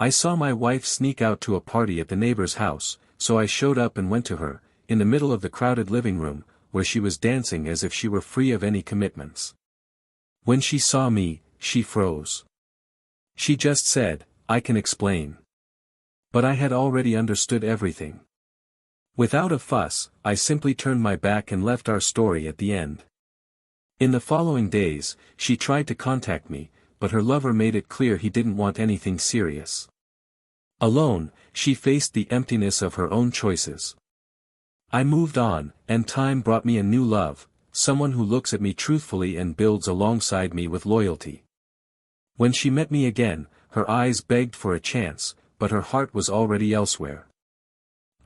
I saw my wife sneak out to a party at the neighbor's house, so I showed up and went to her, in the middle of the crowded living room, where she was dancing as if she were free of any commitments. When she saw me, she froze. She just said, "I can explain." But I had already understood everything. Without a fuss, I simply turned my back and left our story at the end. In the following days, she tried to contact me, but her lover made it clear he didn't want anything serious. Alone, she faced the emptiness of her own choices. I moved on, and time brought me a new love, someone who looks at me truthfully and builds alongside me with loyalty. When she met me again, her eyes begged for a chance, but her heart was already elsewhere.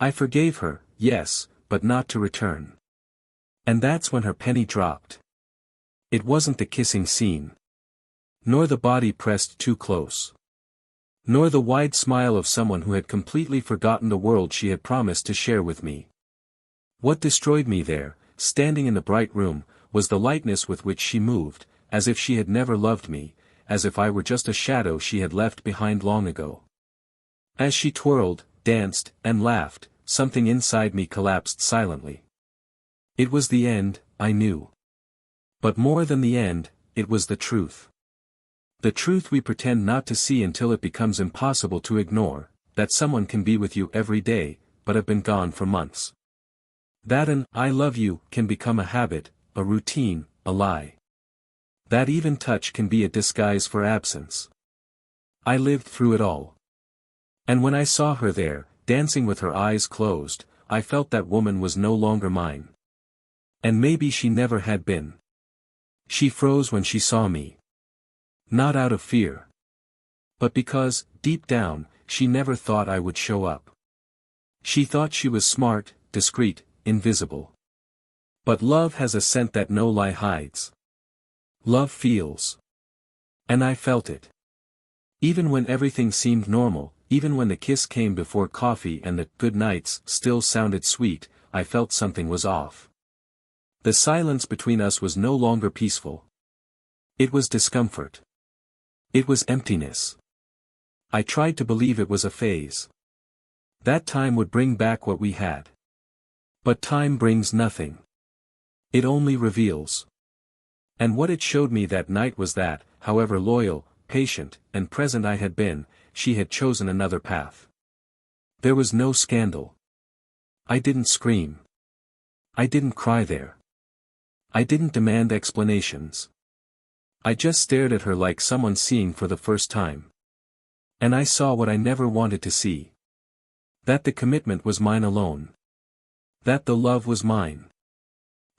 I forgave her, yes, but not to return. And that's when her penny dropped. It wasn't the kissing scene. Nor the body pressed too close. Nor the wide smile of someone who had completely forgotten the world she had promised to share with me. What destroyed me there, standing in the bright room, was the lightness with which she moved, as if she had never loved me, as if I were just a shadow she had left behind long ago. As she twirled, danced, and laughed, something inside me collapsed silently. It was the end, I knew. But more than the end, it was the truth. The truth we pretend not to see until it becomes impossible to ignore, that someone can be with you every day, but have been gone for months. That an "I love you" can become a habit, a routine, a lie. That even touch can be a disguise for absence. I lived through it all. And when I saw her there, dancing with her eyes closed, I felt that woman was no longer mine. And maybe she never had been. She froze when she saw me. Not out of fear. But because, deep down, she never thought I would show up. She thought she was smart, discreet, invisible. But love has a scent that no lie hides. Love feels. And I felt it. Even when everything seemed normal, even when the kiss came before coffee and the "good nights" still sounded sweet, I felt something was off. The silence between us was no longer peaceful. It was discomfort. It was emptiness. I tried to believe it was a phase. That time would bring back what we had. But time brings nothing. It only reveals. And what it showed me that night was that, however loyal, patient, and present I had been, she had chosen another path. There was no scandal. I didn't scream. I didn't cry there. I didn't demand explanations. I just stared at her like someone seeing for the first time. And I saw what I never wanted to see. That the commitment was mine alone. That the love was mine.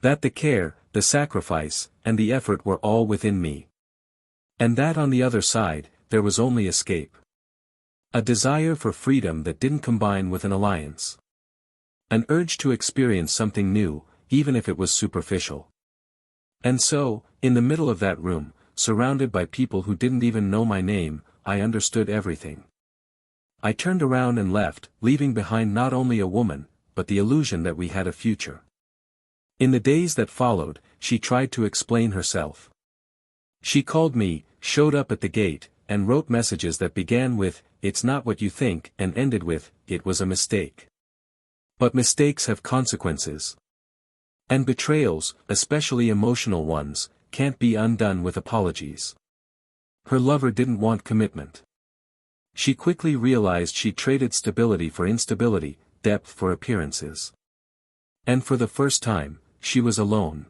That the care, the sacrifice, and the effort were all within me. And that on the other side, there was only escape. A desire for freedom that didn't combine with an alliance. An urge to experience something new, even if it was superficial. And so, in the middle of that room, surrounded by people who didn't even know my name, I understood everything. I turned around and left, leaving behind not only a woman, but the illusion that we had a future. In the days that followed, she tried to explain herself. She called me, showed up at the gate, and wrote messages that began with, "It's not what you think," and ended with, "It was a mistake." But mistakes have consequences. And betrayals, especially emotional ones, can't be undone with apologies. Her lover didn't want commitment. She quickly realized she traded stability for instability, depth for appearances. And for the first time, she was alone.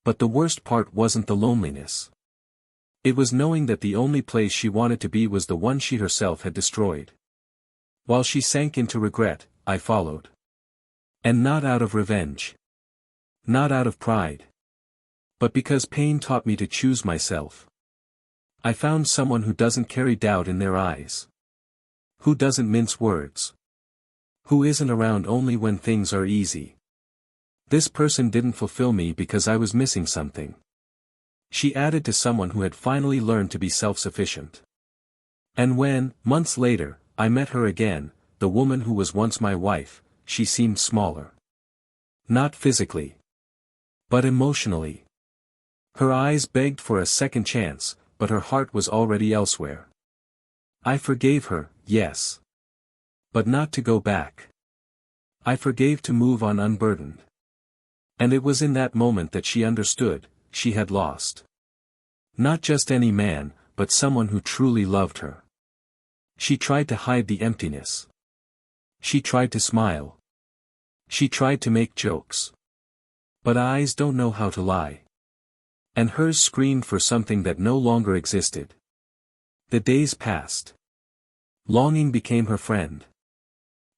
But the worst part wasn't the loneliness. It was knowing that the only place she wanted to be was the one she herself had destroyed. While she sank into regret, I followed. And not out of revenge. Not out of pride. But because pain taught me to choose myself. I found someone who doesn't carry doubt in their eyes. Who doesn't mince words. Who isn't around only when things are easy. This person didn't fulfill me because I was missing something. She added to someone who had finally learned to be self-sufficient. And when, months later, I met her again, the woman who was once my wife, she seemed smaller. Not physically. But emotionally. Her eyes begged for a second chance, but her heart was already elsewhere. I forgave her, yes. But not to go back. I forgave to move on unburdened. And it was in that moment that she understood, she had lost. Not just any man, but someone who truly loved her. She tried to hide the emptiness. She tried to smile. She tried to make jokes. But eyes don't know how to lie. And hers screamed for something that no longer existed. The days passed. Longing became her friend.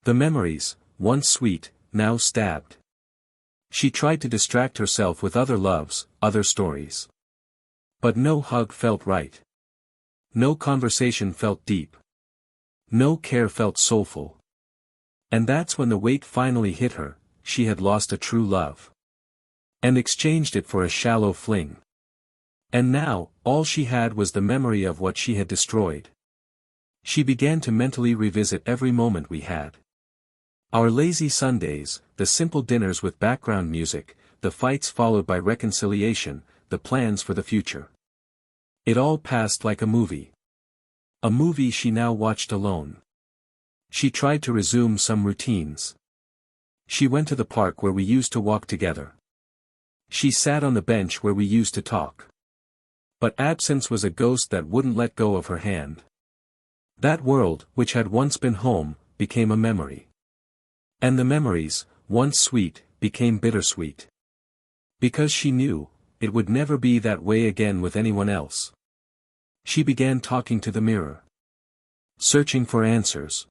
The memories, once sweet, now stabbed. She tried to distract herself with other loves, other stories. But no hug felt right. No conversation felt deep. No care felt soulful. And that's when the weight finally hit her, she had lost a true love. And exchanged it for a shallow fling. And now, all she had was the memory of what she had destroyed. She began to mentally revisit every moment we had. Our lazy Sundays, the simple dinners with background music, the fights followed by reconciliation, the plans for the future. It all passed like a movie. A movie she now watched alone. She tried to resume some routines. She went to the park where we used to walk together. She sat on the bench where we used to talk. But absence was a ghost that wouldn't let go of her hand. That world, which had once been home, became a memory. And the memories, once sweet, became bittersweet. Because she knew, it would never be that way again with anyone else. She began talking to the mirror. Searching for answers.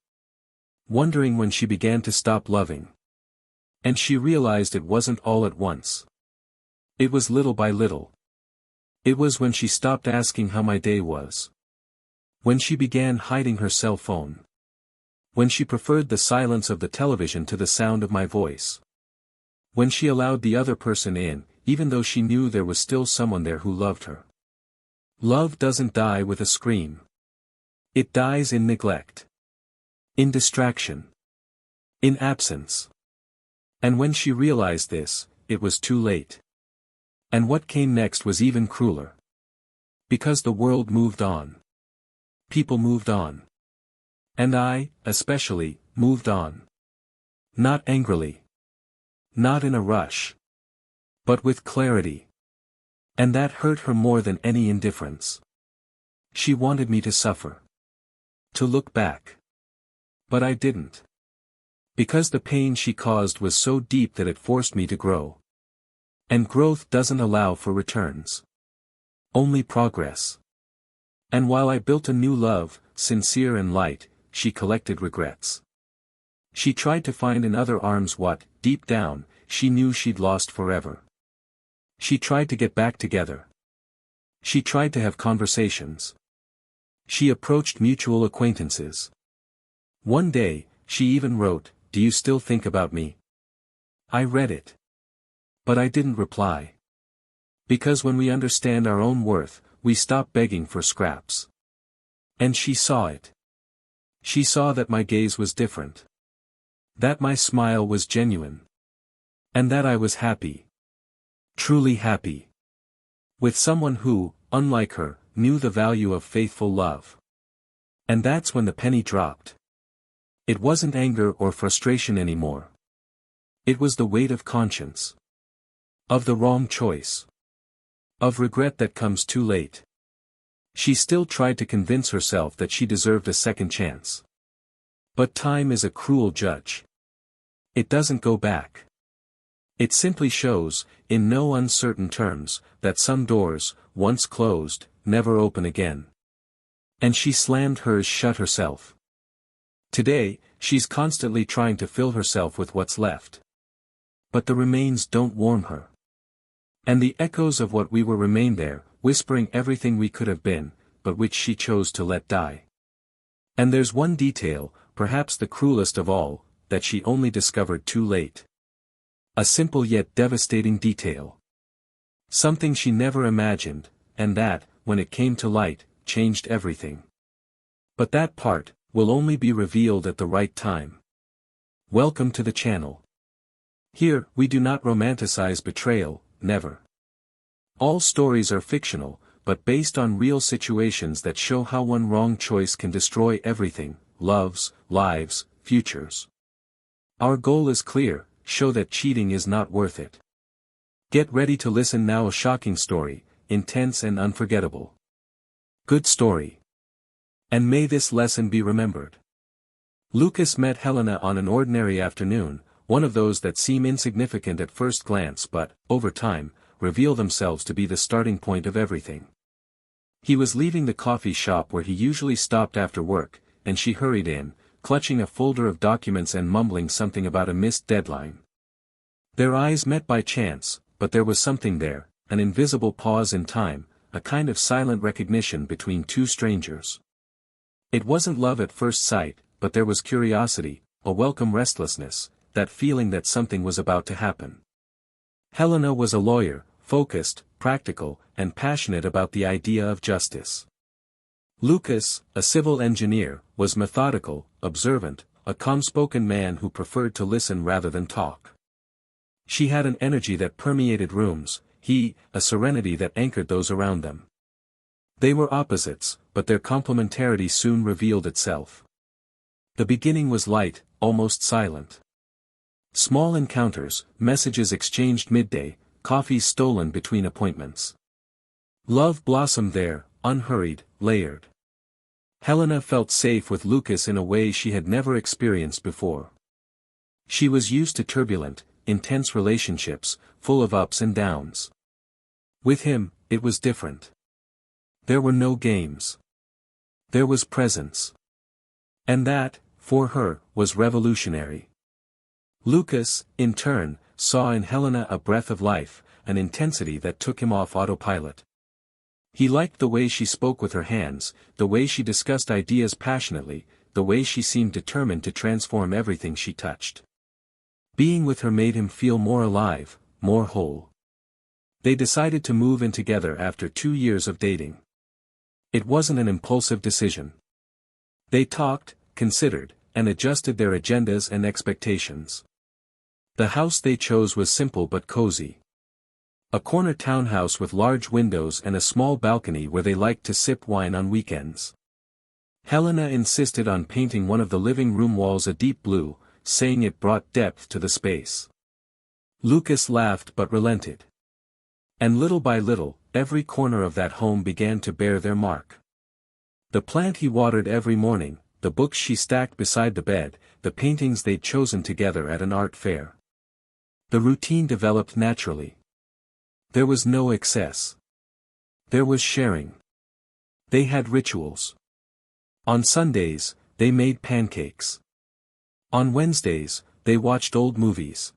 Wondering when she began to stop loving. And she realized it wasn't all at once. It was little by little. It was when she stopped asking how my day was. When she began hiding her cell phone. When she preferred the silence of the television to the sound of my voice. When she allowed the other person in, even though she knew there was still someone there who loved her. Love doesn't die with a scream. It dies in neglect. In distraction. In absence. And when she realized this, it was too late. And what came next was even crueler. Because the world moved on. People moved on. And I, especially, moved on. Not angrily. Not in a rush. But with clarity. And that hurt her more than any indifference. She wanted me to suffer. To look back. But I didn't. Because the pain she caused was so deep that it forced me to grow. And growth doesn't allow for returns. Only progress. And while I built a new love, sincere and light, she collected regrets. She tried to find in other arms what, deep down, she knew she'd lost forever. She tried to get back together. She tried to have conversations. She approached mutual acquaintances. One day, she even wrote, "Do you still think about me?" I read it. But I didn't reply. Because when we understand our own worth, we stop begging for scraps. And she saw it. She saw that my gaze was different. That my smile was genuine. And that I was happy. Truly happy. With someone who, unlike her, knew the value of faithful love. And that's when the penny dropped. It wasn't anger or frustration anymore. It was the weight of conscience. Of the wrong choice. Of regret that comes too late. She still tried to convince herself that she deserved a second chance. But time is a cruel judge. It doesn't go back. It simply shows, in no uncertain terms, that some doors, once closed, never open again. And she slammed hers shut herself. Today, she's constantly trying to fill herself with what's left. But the remains don't warm her. And the echoes of what we were remain there, whispering everything we could have been, but which she chose to let die. And there's one detail, perhaps the cruelest of all, that she only discovered too late. A simple yet devastating detail. Something she never imagined, and that, when it came to light, changed everything. But that part, will only be revealed at the right time. Welcome to the channel. Here, we do not romanticize betrayal, never. All stories are fictional, but based on real situations that show how one wrong choice can destroy everything: loves, lives, futures. Our goal is clear: show that cheating is not worth it. Get ready to listen now. A shocking story, intense and unforgettable. Good story. And may this lesson be remembered. Lucas met Helena on an ordinary afternoon, one of those that seem insignificant at first glance but, over time, reveal themselves to be the starting point of everything. He was leaving the coffee shop where he usually stopped after work, and she hurried in, clutching a folder of documents and mumbling something about a missed deadline. Their eyes met by chance, but there was something there, an invisible pause in time, a kind of silent recognition between two strangers. It wasn't love at first sight, but there was curiosity, a welcome restlessness, that feeling that something was about to happen. Helena was a lawyer, focused, practical, and passionate about the idea of justice. Lucas, a civil engineer, was methodical, observant, a calm-spoken man who preferred to listen rather than talk. She had an energy that permeated rooms, he, a serenity that anchored those around them. They were opposites, but their complementarity soon revealed itself. The beginning was light, almost silent. Small encounters, messages exchanged midday, coffees stolen between appointments. Love blossomed there, unhurried, layered. Helena felt safe with Lucas in a way she had never experienced before. She was used to turbulent, intense relationships, full of ups and downs. With him, it was different. There were no games. There was presence. And that, for her, was revolutionary. Lucas, in turn, saw in Helena a breath of life, an intensity that took him off autopilot. He liked the way she spoke with her hands, the way she discussed ideas passionately, the way she seemed determined to transform everything she touched. Being with her made him feel more alive, more whole. They decided to move in together after 2 years of dating. It wasn't an impulsive decision. They talked, considered, and adjusted their agendas and expectations. The house they chose was simple but cozy. A corner townhouse with large windows and a small balcony where they liked to sip wine on weekends. Helena insisted on painting one of the living room walls a deep blue, saying it brought depth to the space. Lucas laughed but relented. And little by little, every corner of that home began to bear their mark. The plant he watered every morning, the books she stacked beside the bed, the paintings they'd chosen together at an art fair. The routine developed naturally. There was no excess. There was sharing. They had rituals. On Sundays, they made pancakes. On Wednesdays, they watched old movies.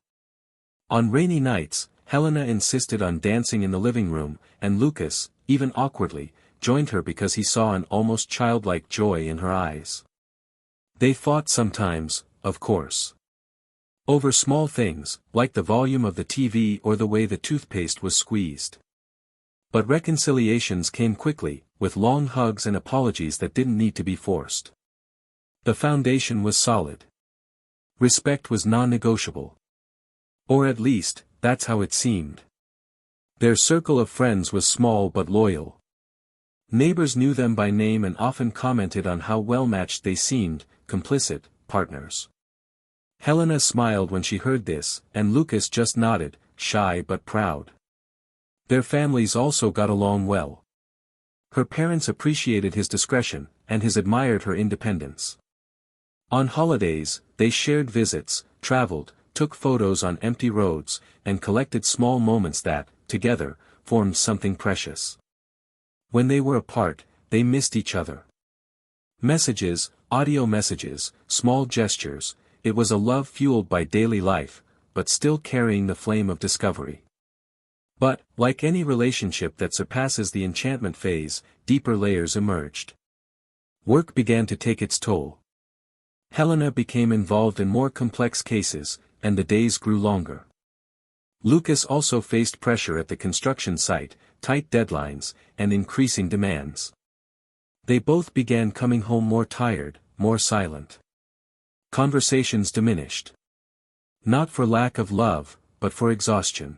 On rainy nights, Helena insisted on dancing in the living room, and Lucas, even awkwardly, joined her because he saw an almost childlike joy in her eyes. They fought sometimes, of course. Over small things, like the volume of the TV or the way the toothpaste was squeezed. But reconciliations came quickly, with long hugs and apologies that didn't need to be forced. The foundation was solid. Respect was non-negotiable. Or at least, that's how it seemed. Their circle of friends was small but loyal. Neighbors knew them by name and often commented on how well-matched they seemed, complicit partners. Helena smiled when she heard this, and Lucas just nodded, shy but proud. Their families also got along well. Her parents appreciated his discretion, and his admired her independence. On holidays, they shared visits, traveled, took photos on empty roads, and collected small moments that, together, formed something precious. When they were apart, they missed each other. Messages, audio messages, small gestures, it was a love fueled by daily life, but still carrying the flame of discovery. But, like any relationship that surpasses the enchantment phase, deeper layers emerged. Work began to take its toll. Helena became involved in more complex cases, and the days grew longer. Lucas also faced pressure at the construction site, tight deadlines, and increasing demands. They both began coming home more tired, more silent. Conversations diminished. Not for lack of love, but for exhaustion.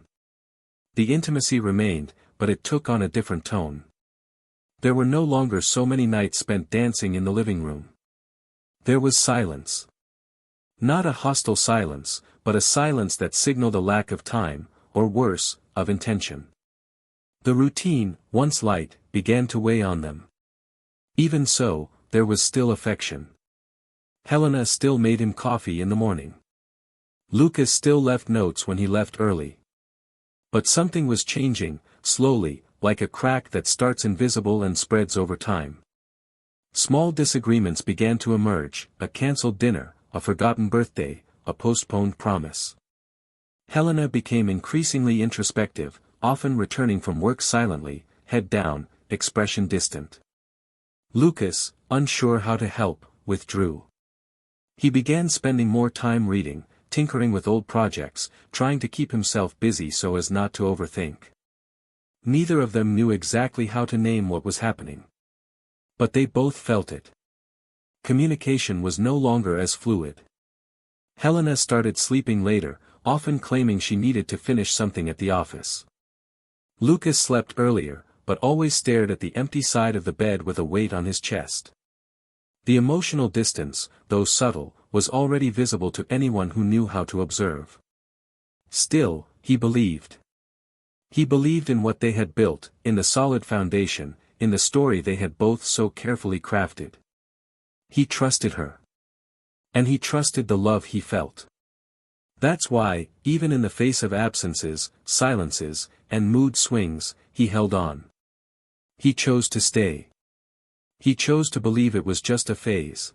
The intimacy remained, but it took on a different tone. There were no longer so many nights spent dancing in the living room. There was silence. Not a hostile silence, but a silence that signaled a lack of time, or worse, of intention. The routine, once light, began to weigh on them. Even so, there was still affection. Helena still made him coffee in the morning. Lucas still left notes when he left early. But something was changing, slowly, like a crack that starts invisible and spreads over time. Small disagreements began to emerge, a cancelled dinner, a forgotten birthday, a postponed promise. Helena became increasingly introspective, often returning from work silently, head down, expression distant. Lucas, unsure how to help, withdrew. He began spending more time reading, tinkering with old projects, trying to keep himself busy so as not to overthink. Neither of them knew exactly how to name what was happening. But they both felt it. Communication was no longer as fluid. Helena started sleeping later, often claiming she needed to finish something at the office. Lucas slept earlier, but always stared at the empty side of the bed with a weight on his chest. The emotional distance, though subtle, was already visible to anyone who knew how to observe. Still, he believed. He believed in what they had built, in the solid foundation, in the story they had both so carefully crafted. He trusted her. And he trusted the love he felt. That's why, even in the face of absences, silences, and mood swings, he held on. He chose to stay. He chose to believe it was just a phase.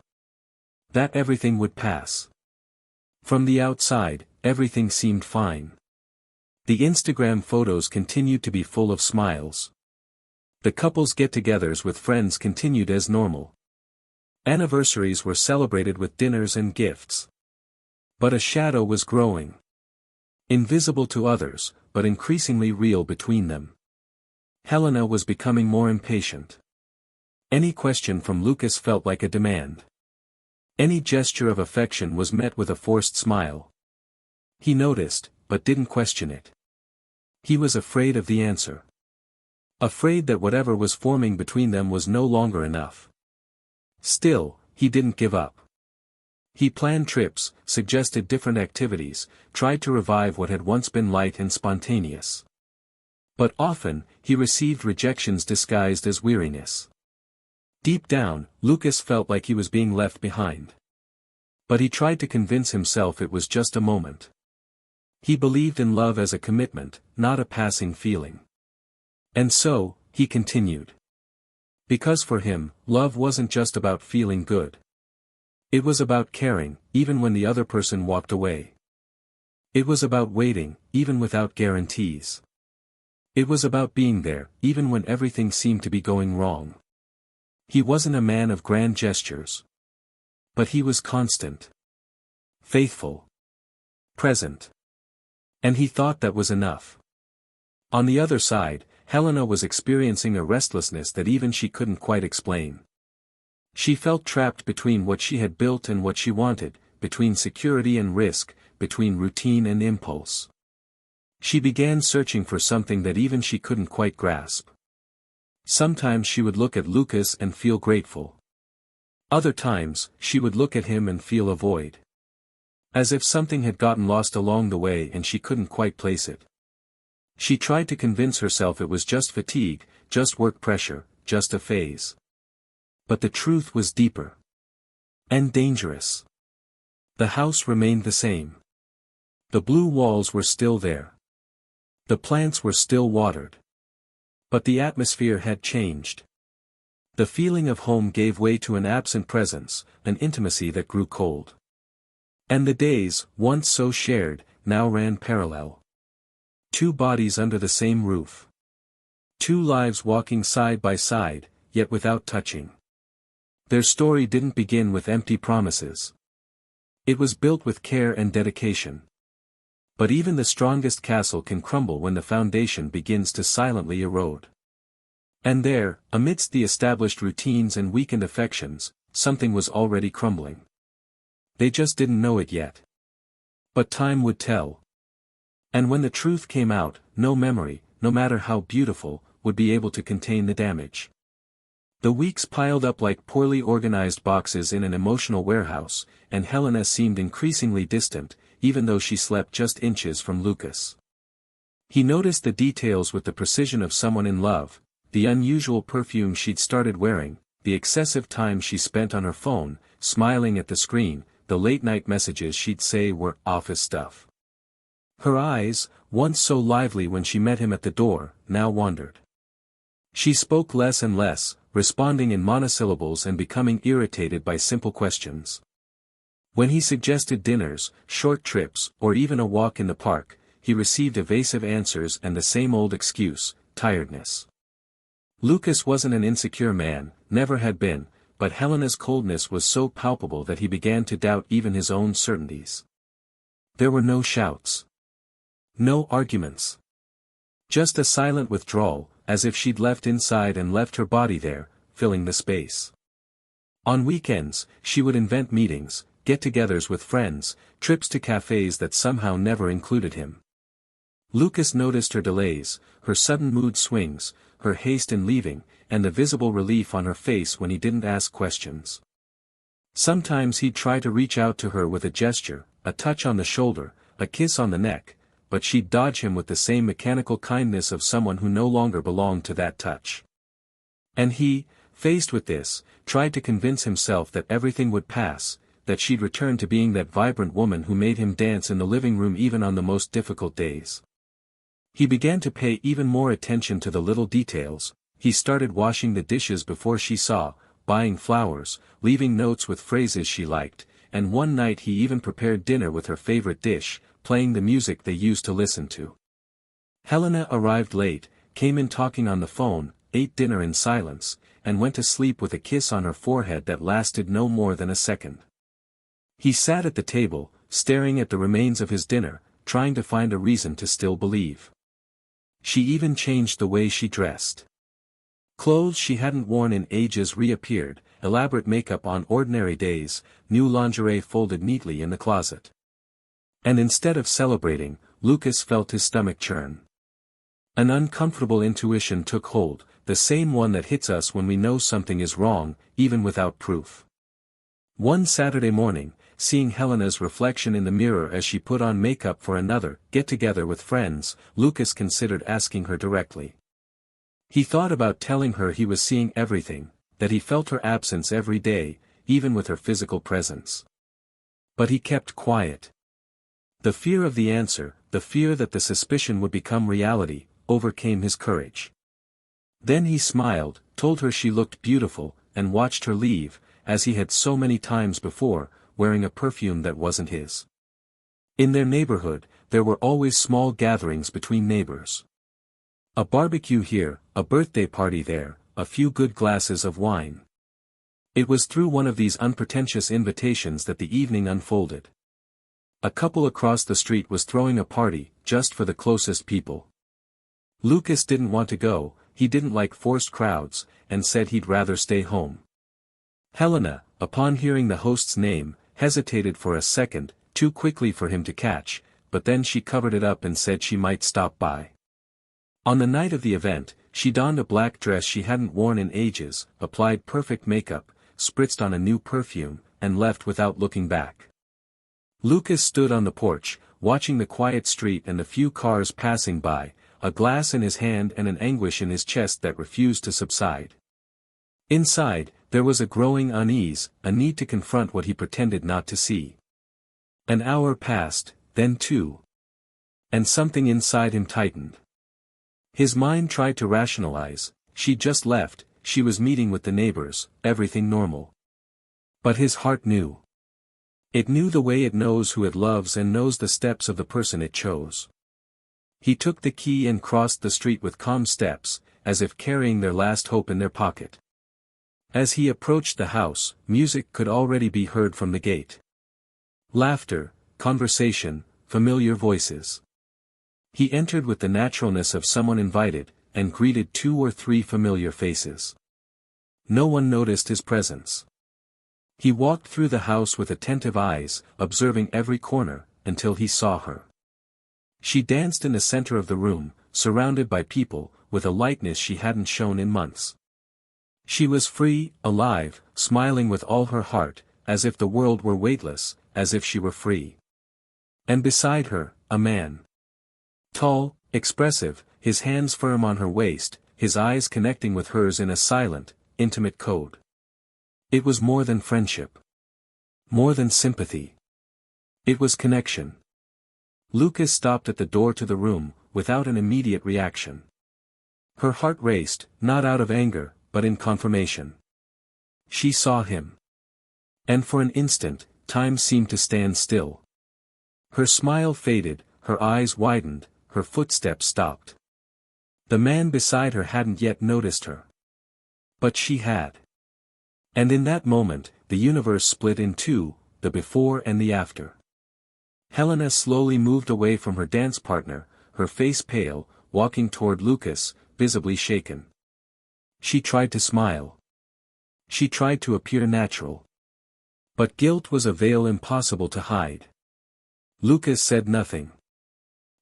That everything would pass. From the outside, everything seemed fine. The Instagram photos continued to be full of smiles. The couple's get-togethers with friends continued as normal. Anniversaries were celebrated with dinners and gifts. But a shadow was growing. Invisible to others, but increasingly real between them. Helena was becoming more impatient. Any question from Lucas felt like a demand. Any gesture of affection was met with a forced smile. He noticed, but didn't question it. He was afraid of the answer. Afraid that whatever was forming between them was no longer enough. Still, he didn't give up. He planned trips, suggested different activities, tried to revive what had once been light and spontaneous. But often, he received rejections disguised as weariness. Deep down, Lucas felt like he was being left behind. But he tried to convince himself it was just a moment. He believed in love as a commitment, not a passing feeling. And so, he continued. Because for him, love wasn't just about feeling good. It was about caring, even when the other person walked away. It was about waiting, even without guarantees. It was about being there, even when everything seemed to be going wrong. He wasn't a man of grand gestures. But he was constant. Faithful. Present. And he thought that was enough. On the other side, Helena was experiencing a restlessness that even she couldn't quite explain. She felt trapped between what she had built and what she wanted, between security and risk, between routine and impulse. She began searching for something that even she couldn't quite grasp. Sometimes she would look at Lucas and feel grateful. Other times, she would look at him and feel a void. As if something had gotten lost along the way and she couldn't quite place it. She tried to convince herself it was just fatigue, just work pressure, just a phase. But the truth was deeper. And dangerous. The house remained the same. The blue walls were still there. The plants were still watered. But the atmosphere had changed. The feeling of home gave way to an absent presence, an intimacy that grew cold. And the days, once so shared, now ran parallel. Two bodies under the same roof. Two lives walking side by side, yet without touching. Their story didn't begin with empty promises. It was built with care and dedication. But even the strongest castle can crumble when the foundation begins to silently erode. And there, amidst the established routines and weakened affections, something was already crumbling. They just didn't know it yet. But time would tell. And when the truth came out, no memory, no matter how beautiful, would be able to contain the damage. The weeks piled up like poorly organized boxes in an emotional warehouse, and Helena seemed increasingly distant, even though she slept just inches from Lucas. He noticed the details with the precision of someone in love, the unusual perfume she'd started wearing, the excessive time she spent on her phone, smiling at the screen, the late-night messages she'd say were office stuff. Her eyes, once so lively when she met him at the door, now wandered. She spoke less and less, responding in monosyllables and becoming irritated by simple questions. When he suggested dinners, short trips, or even a walk in the park, he received evasive answers and the same old excuse, tiredness. Lucas wasn't an insecure man, never had been, but Helena's coldness was so palpable that he began to doubt even his own certainties. There were no shouts. No arguments. Just a silent withdrawal, as if she'd left inside and left her body there, filling the space. On weekends, she would invent meetings, get-togethers with friends, trips to cafes that somehow never included him. Lucas noticed her delays, her sudden mood swings, her haste in leaving, and the visible relief on her face when he didn't ask questions. Sometimes he'd try to reach out to her with a gesture, a touch on the shoulder, a kiss on the neck, but she'd dodge him with the same mechanical kindness of someone who no longer belonged to that touch. And he, faced with this, tried to convince himself that everything would pass, that she'd return to being that vibrant woman who made him dance in the living room even on the most difficult days. He began to pay even more attention to the little details. He started washing the dishes before she saw, buying flowers, leaving notes with phrases she liked, and one night he even prepared dinner with her favorite dish, playing the music they used to listen to. Helena arrived late, came in talking on the phone, ate dinner in silence, and went to sleep with a kiss on her forehead that lasted no more than a second. He sat at the table, staring at the remains of his dinner, trying to find a reason to still believe. She even changed the way she dressed. Clothes she hadn't worn in ages reappeared, elaborate makeup on ordinary days, new lingerie folded neatly in the closet. And instead of celebrating, Lucas felt his stomach churn. An uncomfortable intuition took hold, the same one that hits us when we know something is wrong, even without proof. One Saturday morning, seeing Helena's reflection in the mirror as she put on makeup for another get-together with friends, Lucas considered asking her directly. He thought about telling her he was seeing everything, that he felt her absence every day, even with her physical presence. But he kept quiet. The fear of the answer, the fear that the suspicion would become reality, overcame his courage. Then he smiled, told her she looked beautiful, and watched her leave, as he had so many times before, wearing a perfume that wasn't his. In their neighborhood, there were always small gatherings between neighbors. A barbecue here, a birthday party there, a few good glasses of wine. It was through one of these unpretentious invitations that the evening unfolded. A couple across the street was throwing a party, just for the closest people. Lucas didn't want to go, he didn't like forced crowds, and said he'd rather stay home. Helena, upon hearing the host's name, hesitated for a second, too quickly for him to catch, but then she covered it up and said she might stop by. On the night of the event, she donned a black dress she hadn't worn in ages, applied perfect makeup, spritzed on a new perfume, and left without looking back. Lucas stood on the porch, watching the quiet street and the few cars passing by, a glass in his hand and an anguish in his chest that refused to subside. Inside, there was a growing unease, a need to confront what he pretended not to see. An hour passed, then two. And something inside him tightened. His mind tried to rationalize, she just left, she was meeting with the neighbors, everything normal. But his heart knew. It knew the way it knows who it loves and knows the steps of the person it chose. He took the key and crossed the street with calm steps, as if carrying their last hope in their pocket. As he approached the house, music could already be heard from the gate. Laughter, conversation, familiar voices. He entered with the naturalness of someone invited, and greeted 2 or 3 familiar faces. No one noticed his presence. He walked through the house with attentive eyes, observing every corner, until he saw her. She danced in the center of the room, surrounded by people, with a lightness she hadn't shown in months. She was free, alive, smiling with all her heart, as if the world were weightless, as if she were free. And beside her, a man. Tall, expressive, his hands firm on her waist, his eyes connecting with hers in a silent, intimate code. It was more than friendship. More than sympathy. It was connection. Lucas stopped at the door to the room, without an immediate reaction. Her heart raced, not out of anger, but in confirmation. She saw him. And for an instant, time seemed to stand still. Her smile faded, her eyes widened, her footsteps stopped. The man beside her hadn't yet noticed her. But she had. And in that moment, the universe split in two, the before and the after. Helena slowly moved away from her dance partner, her face pale, walking toward Lucas, visibly shaken. She tried to smile. She tried to appear natural. But guilt was a veil impossible to hide. Lucas said nothing.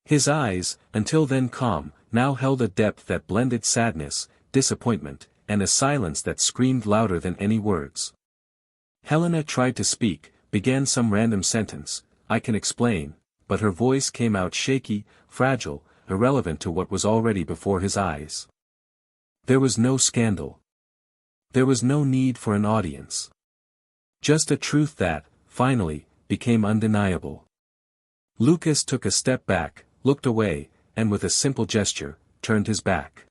His eyes, until then calm, now held a depth that blended sadness, disappointment, and a silence that screamed louder than any words. Helena tried to speak, began some random sentence, "I can explain," but her voice came out shaky, fragile, irrelevant to what was already before his eyes. There was no scandal. There was no need for an audience. Just a truth that, finally, became undeniable. Lucas took a step back, looked away, and with a simple gesture, turned his back.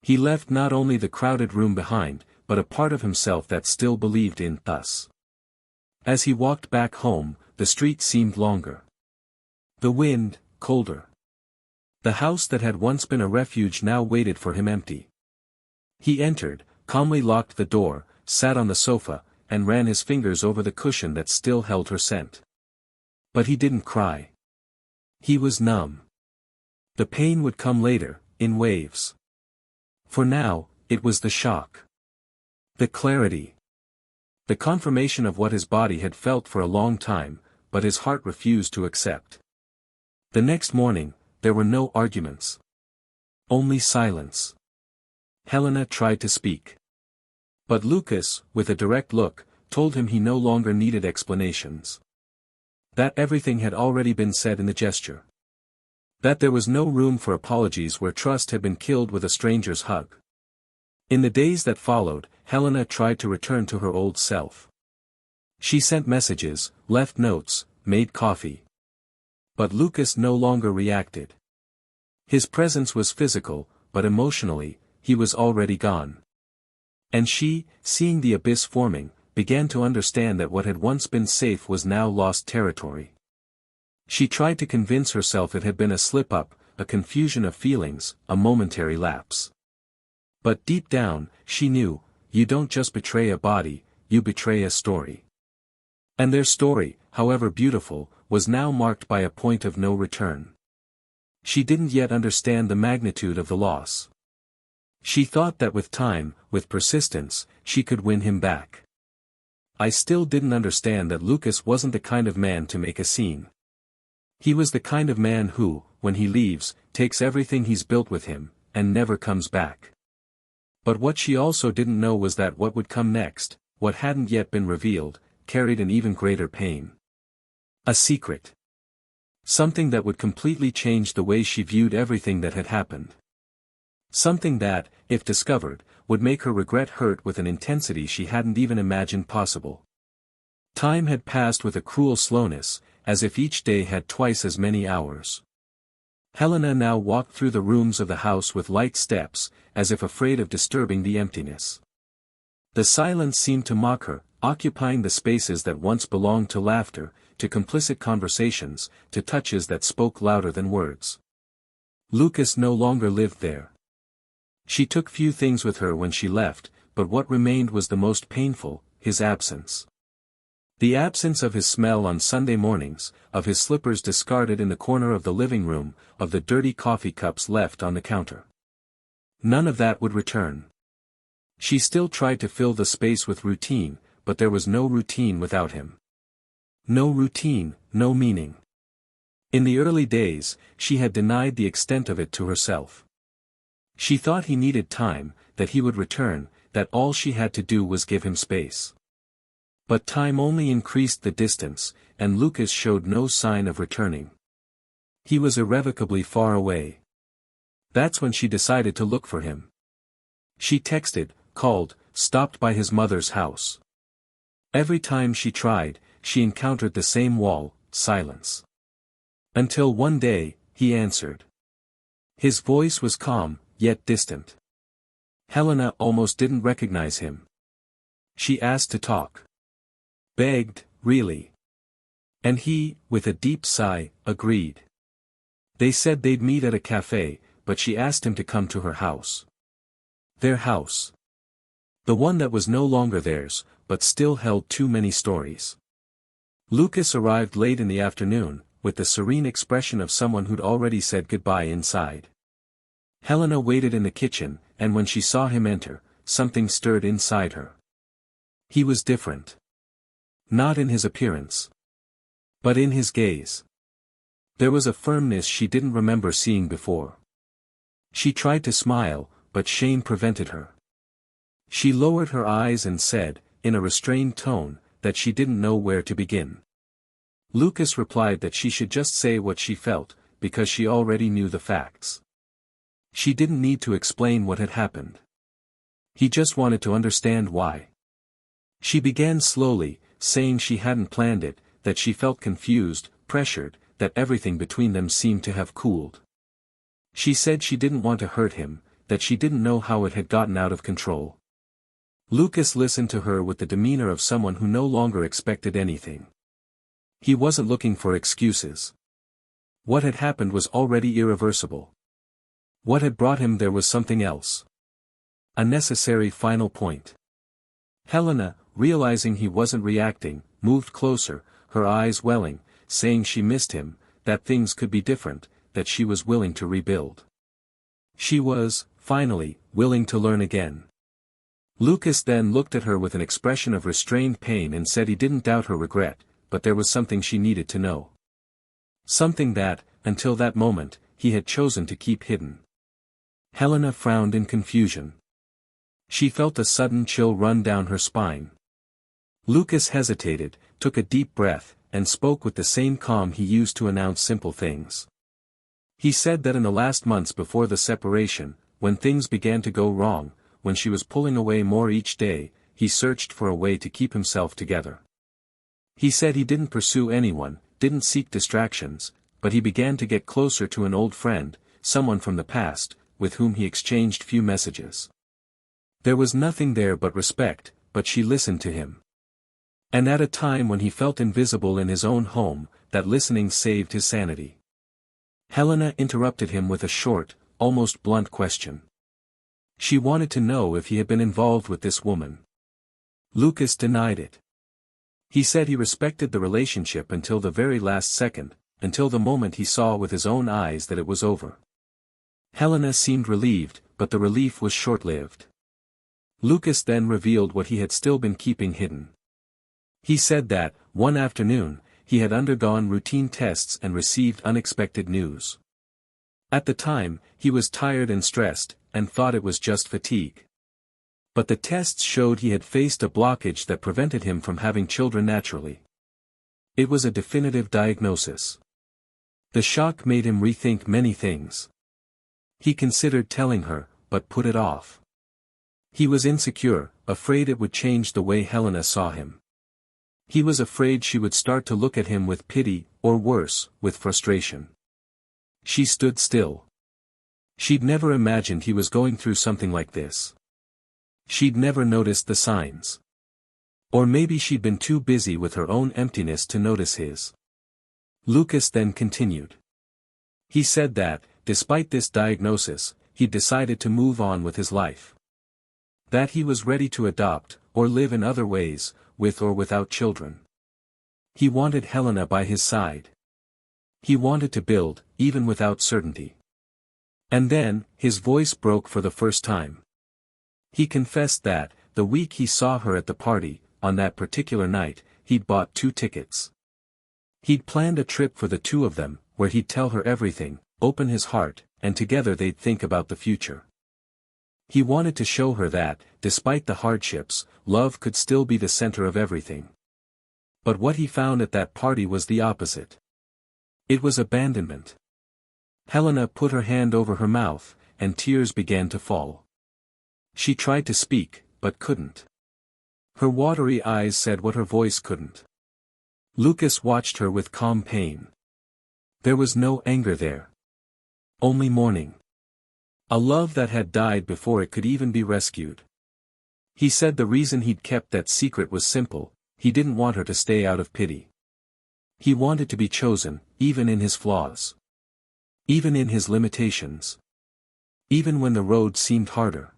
He left not only the crowded room behind, but a part of himself that still believed in us. As he walked back home, the street seemed longer. The wind, colder. The house that had once been a refuge now waited for him empty. He entered, calmly locked the door, sat on the sofa, and ran his fingers over the cushion that still held her scent. But he didn't cry. He was numb. The pain would come later, in waves. For now, it was the shock. The clarity. The confirmation of what his body had felt for a long time, but his heart refused to accept. The next morning, there were no arguments. Only silence. Helena tried to speak. But Lucas, with a direct look, told him he no longer needed explanations. That everything had already been said in the gesture. That there was no room for apologies where trust had been killed with a stranger's hug. In the days that followed, Helena tried to return to her old self. She sent messages, left notes, made coffee. But Lucas no longer reacted. His presence was physical, but emotionally, he was already gone. And she, seeing the abyss forming, began to understand that what had once been safe was now lost territory. She tried to convince herself it had been a slip-up, a confusion of feelings, a momentary lapse. But deep down, she knew, you don't just betray a body, you betray a story. And their story, however beautiful, was now marked by a point of no return. She didn't yet understand the magnitude of the loss. She thought that with time, with persistence, she could win him back. I still didn't understand that Lucas wasn't the kind of man to make a scene. He was the kind of man who, when he leaves, takes everything he's built with him, and never comes back. But what she also didn't know was that what would come next, what hadn't yet been revealed, carried an even greater pain. A secret. Something that would completely change the way she viewed everything that had happened. Something that, if discovered, would make her regret hurt with an intensity she hadn't even imagined possible. Time had passed with a cruel slowness, as if each day had twice as many hours. Helena now walked through the rooms of the house with light steps, as if afraid of disturbing the emptiness. The silence seemed to mock her, occupying the spaces that once belonged to laughter, to complicit conversations, to touches that spoke louder than words. Lucas no longer lived there. She took few things with her when she left, but what remained was the most painful, his absence. The absence of his smell on Sunday mornings, of his slippers discarded in the corner of the living room, of the dirty coffee cups left on the counter. None of that would return. She still tried to fill the space with routine, but there was no routine without him. No routine, no meaning. In the early days, she had denied the extent of it to herself. She thought he needed time, that he would return, that all she had to do was give him space. But time only increased the distance, and Lucas showed no sign of returning. He was irrevocably far away. That's when she decided to look for him. She texted, called, stopped by his mother's house. Every time she tried, she encountered the same wall, silence. Until one day, he answered. His voice was calm, yet distant. Helena almost didn't recognize him. She asked to talk. Begged, really. And he, with a deep sigh, agreed. They said they'd meet at a cafe, but she asked him to come to her house. Their house. The one that was no longer theirs, but still held too many stories. Lucas arrived late in the afternoon, with the serene expression of someone who'd already said goodbye inside. Helena waited in the kitchen, and when she saw him enter, something stirred inside her. He was different. Not in his appearance. But in his gaze. There was a firmness she didn't remember seeing before. She tried to smile, but shame prevented her. She lowered her eyes and said, in a restrained tone, that she didn't know where to begin. Lucas replied that she should just say what she felt, because she already knew the facts. She didn't need to explain what had happened. He just wanted to understand why. She began slowly, saying she hadn't planned it, that she felt confused, pressured, that everything between them seemed to have cooled. She said she didn't want to hurt him, that she didn't know how it had gotten out of control. Lucas listened to her with the demeanor of someone who no longer expected anything. He wasn't looking for excuses. What had happened was already irreversible. What had brought him there was something else. A necessary final point. Helena, realizing he wasn't reacting, moved closer, her eyes welling, saying she missed him, that things could be different, that she was willing to rebuild. She was, finally, willing to learn again. Lucas then looked at her with an expression of restrained pain and said he didn't doubt her regret, but there was something she needed to know. Something that, until that moment, he had chosen to keep hidden. Helena frowned in confusion. She felt a sudden chill run down her spine. Lucas hesitated, took a deep breath, and spoke with the same calm he used to announce simple things. He said that in the last months before the separation, when things began to go wrong, when she was pulling away more each day, he searched for a way to keep himself together. He said he didn't pursue anyone, didn't seek distractions, but he began to get closer to an old friend, someone from the past, with whom he exchanged few messages. There was nothing there but respect, but she listened to him. And at a time when he felt invisible in his own home, that listening saved his sanity. Helena interrupted him with a short, almost blunt question. She wanted to know if he had been involved with this woman. Lucas denied it. He said he respected the relationship until the very last second, until the moment he saw with his own eyes that it was over. Helena seemed relieved, but the relief was short-lived. Lucas then revealed what he had still been keeping hidden. He said that, one afternoon, he had undergone routine tests and received unexpected news. At the time, he was tired and stressed, and thought it was just fatigue. But the tests showed he had faced a blockage that prevented him from having children naturally. It was a definitive diagnosis. The shock made him rethink many things. He considered telling her, but put it off. He was insecure, afraid it would change the way Helena saw him. He was afraid she would start to look at him with pity, or worse, with frustration. She stood still. She'd never imagined he was going through something like this. She'd never noticed the signs. Or maybe she'd been too busy with her own emptiness to notice his. Lucas then continued. He said that, despite this diagnosis, he'd decided to move on with his life. That he was ready to adopt, or live in other ways, with or without children. He wanted Helena by his side. He wanted to build, even without certainty. And then, his voice broke for the first time. He confessed that, the week he saw her at the party, on that particular night, he'd bought 2 tickets. He'd planned a trip for the 2 of them, where he'd tell her everything, open his heart, and together they'd think about the future. He wanted to show her that, despite the hardships, love could still be the center of everything. But what he found at that party was the opposite. It was abandonment. Helena put her hand over her mouth, and tears began to fall. She tried to speak, but couldn't. Her watery eyes said what her voice couldn't. Lucas watched her with calm pain. There was no anger there. Only mourning. A love that had died before it could even be rescued. He said the reason he'd kept that secret was simple: he didn't want her to stay out of pity. He wanted to be chosen, even in his flaws. Even in his limitations. Even when the road seemed harder.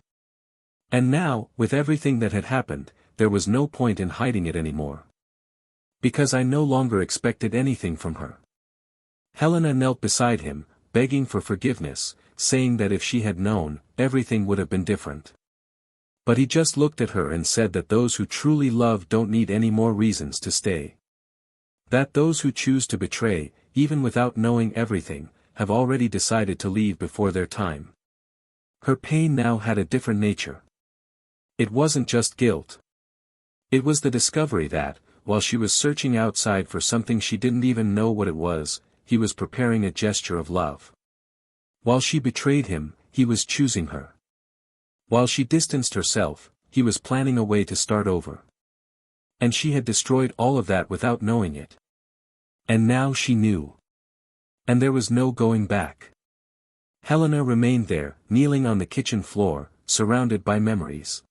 And now, with everything that had happened, there was no point in hiding it anymore. Because I no longer expected anything from her. Helena knelt beside him, begging for forgiveness, saying that if she had known, everything would have been different. But he just looked at her and said that those who truly love don't need any more reasons to stay. That those who choose to betray, even without knowing everything, have already decided to leave before their time. Her pain now had a different nature. It wasn't just guilt. It was the discovery that, while she was searching outside for something she didn't even know what it was, he was preparing a gesture of love. While she betrayed him, he was choosing her. While she distanced herself, he was planning a way to start over. And she had destroyed all of that without knowing it. And now she knew. And there was no going back. Helena remained there, kneeling on the kitchen floor, surrounded by memories.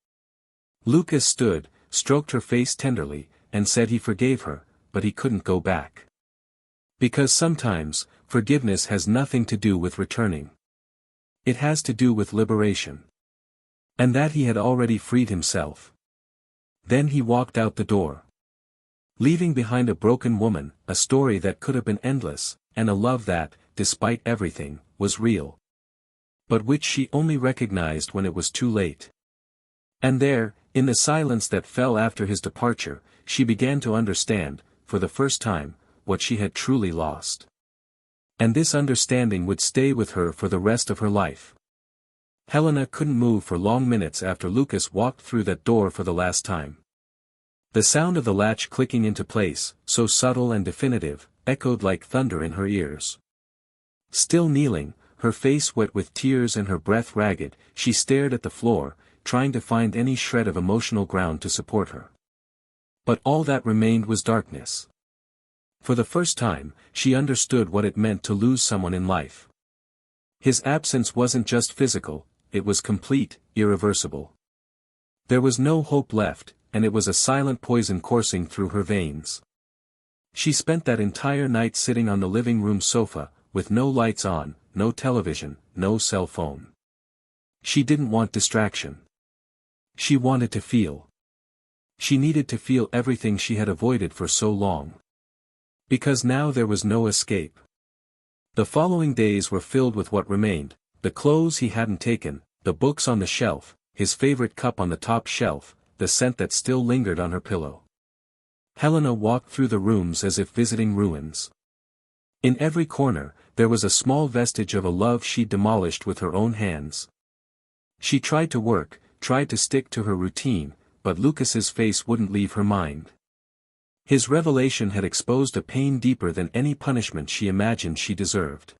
Lucas stood, stroked her face tenderly, and said he forgave her, but he couldn't go back. Because sometimes, forgiveness has nothing to do with returning. It has to do with liberation. And that he had already freed himself. Then he walked out the door. Leaving behind a broken woman, a story that could have been endless, and a love that, despite everything, was real. But which she only recognized when it was too late. And there, in the silence that fell after his departure, she began to understand, for the first time, what she had truly lost. And this understanding would stay with her for the rest of her life. Helena couldn't move for long minutes after Lucas walked through that door for the last time. The sound of the latch clicking into place, so subtle and definitive, echoed like thunder in her ears. Still kneeling, her face wet with tears and her breath ragged, she stared at the floor, trying to find any shred of emotional ground to support her. But all that remained was darkness. For the first time, she understood what it meant to lose someone in life. His absence wasn't just physical, it was complete, irreversible. There was no hope left, and it was a silent poison coursing through her veins. She spent that entire night sitting on the living room sofa, with no lights on, no television, no cell phone. She didn't want distraction. She wanted to feel. She needed to feel everything she had avoided for so long. Because now there was no escape. The following days were filled with what remained: the clothes he hadn't taken, the books on the shelf, his favorite cup on the top shelf, the scent that still lingered on her pillow. Helena walked through the rooms as if visiting ruins. In every corner, there was a small vestige of a love she'd demolished with her own hands. She tried to work, tried to stick to her routine, but Lucas's face wouldn't leave her mind. His revelation had exposed a pain deeper than any punishment she imagined she deserved.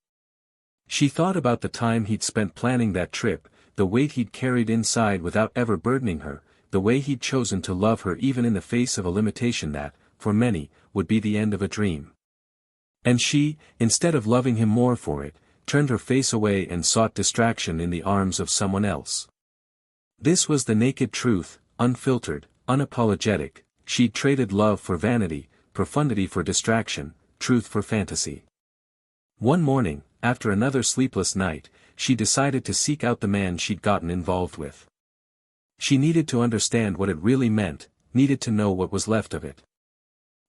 She thought about the time he'd spent planning that trip, the weight he'd carried inside without ever burdening her, the way he'd chosen to love her even in the face of a limitation that, for many, would be the end of a dream. And she, instead of loving him more for it, turned her face away and sought distraction in the arms of someone else. This was the naked truth, unfiltered, unapologetic. She'd traded love for vanity, profundity for distraction, truth for fantasy. One morning, after another sleepless night, she decided to seek out the man she'd gotten involved with. She needed to understand what it really meant, needed to know what was left of it.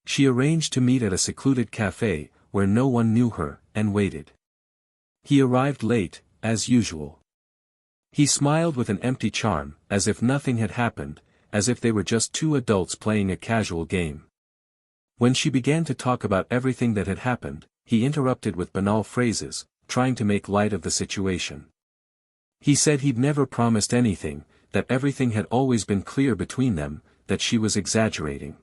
She arranged to meet at a secluded cafe, where no one knew her, and waited. He arrived late, as usual. He smiled with an empty charm, as if nothing had happened, as if they were just two adults playing a casual game. When she began to talk about everything that had happened, he interrupted with banal phrases, trying to make light of the situation. He said he'd never promised anything, that everything had always been clear between them, that she was exaggerating.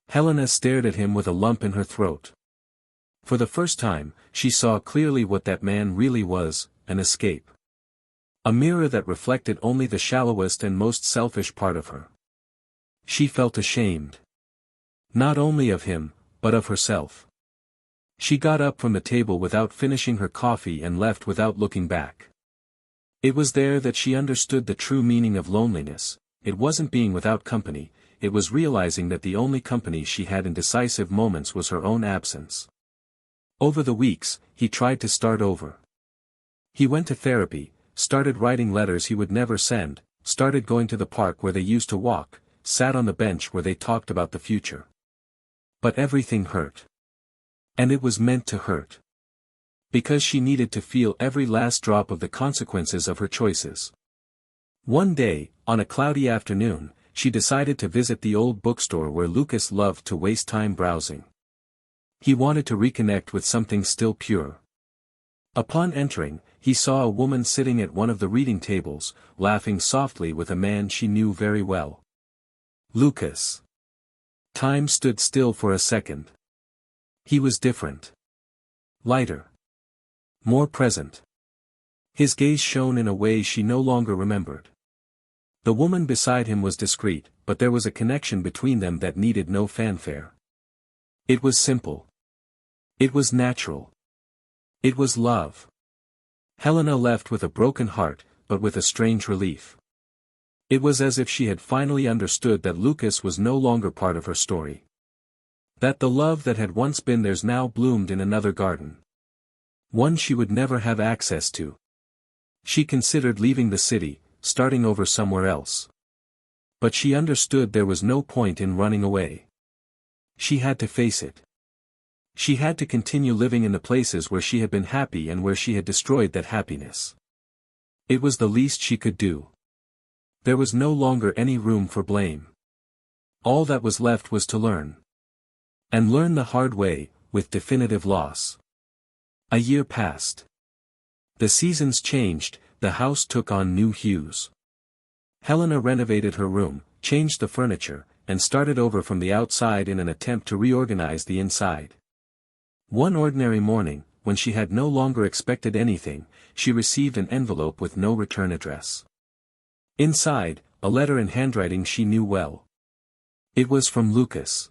Helena stared at him with a lump in her throat. For the first time, she saw clearly what that man really was, an escape. A mirror that reflected only the shallowest and most selfish part of her. She felt ashamed. Not only of him, but of herself. She got up from the table without finishing her coffee and left without looking back. It was there that she understood the true meaning of loneliness. It wasn't being without company, it was realizing that the only company she had in decisive moments was her own absence. Over the weeks, he tried to start over. He went to therapy, started writing letters he would never send, started going to the park where they used to walk, sat on the bench where they talked about the future. But everything hurt. And it was meant to hurt. Because she needed to feel every last drop of the consequences of her choices. One day, on a cloudy afternoon, she decided to visit the old bookstore where Lucas loved to waste time browsing. He wanted to reconnect with something still pure. Upon entering, he saw a woman sitting at one of the reading tables, laughing softly with a man she knew very well. Lucas. Time stood still for a second. He was different. Lighter. More present. His gaze shone in a way she no longer remembered. The woman beside him was discreet, but there was a connection between them that needed no fanfare. It was simple. It was natural. It was love. Helena left with a broken heart, but with a strange relief. It was as if she had finally understood that Lucas was no longer part of her story. That the love that had once been theirs now bloomed in another garden. One she would never have access to. She considered leaving the city, starting over somewhere else. But she understood there was no point in running away. She had to face it. She had to continue living in the places where she had been happy and where she had destroyed that happiness. It was the least she could do. There was no longer any room for blame. All that was left was to learn. And learn the hard way, with definitive loss. A year passed. The seasons changed, the house took on new hues. Helena renovated her room, changed the furniture, and started over from the outside in an attempt to reorganize the inside. One ordinary morning, when she had no longer expected anything, she received an envelope with no return address. Inside, a letter in handwriting she knew well. It was from Lucas.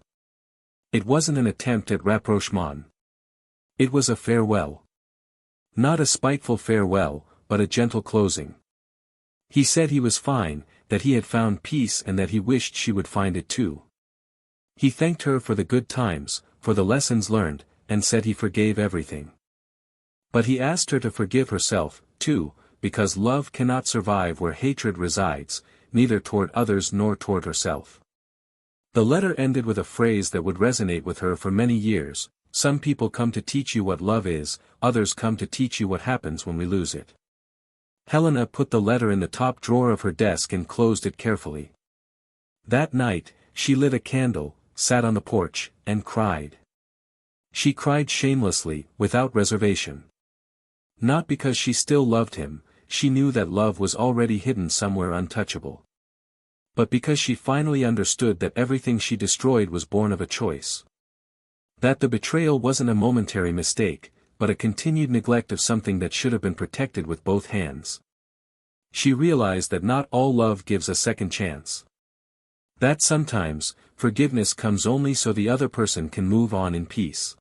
It wasn't an attempt at rapprochement. It was a farewell. Not a spiteful farewell, but a gentle closing. He said he was fine, that he had found peace and that he wished she would find it too. He thanked her for the good times, for the lessons learned, and said he forgave everything. But he asked her to forgive herself, too, because love cannot survive where hatred resides, neither toward others nor toward herself. The letter ended with a phrase that would resonate with her for many years: some people come to teach you what love is, others come to teach you what happens when we lose it. Helena put the letter in the top drawer of her desk and closed it carefully. That night, she lit a candle, sat on the porch, and cried. She cried shamelessly, without reservation. Not because she still loved him, she knew that love was already hidden somewhere untouchable. But because she finally understood that everything she destroyed was born of a choice. That the betrayal wasn't a momentary mistake, but a continued neglect of something that should have been protected with both hands. She realized that not all love gives a second chance. That sometimes, forgiveness comes only so the other person can move on in peace.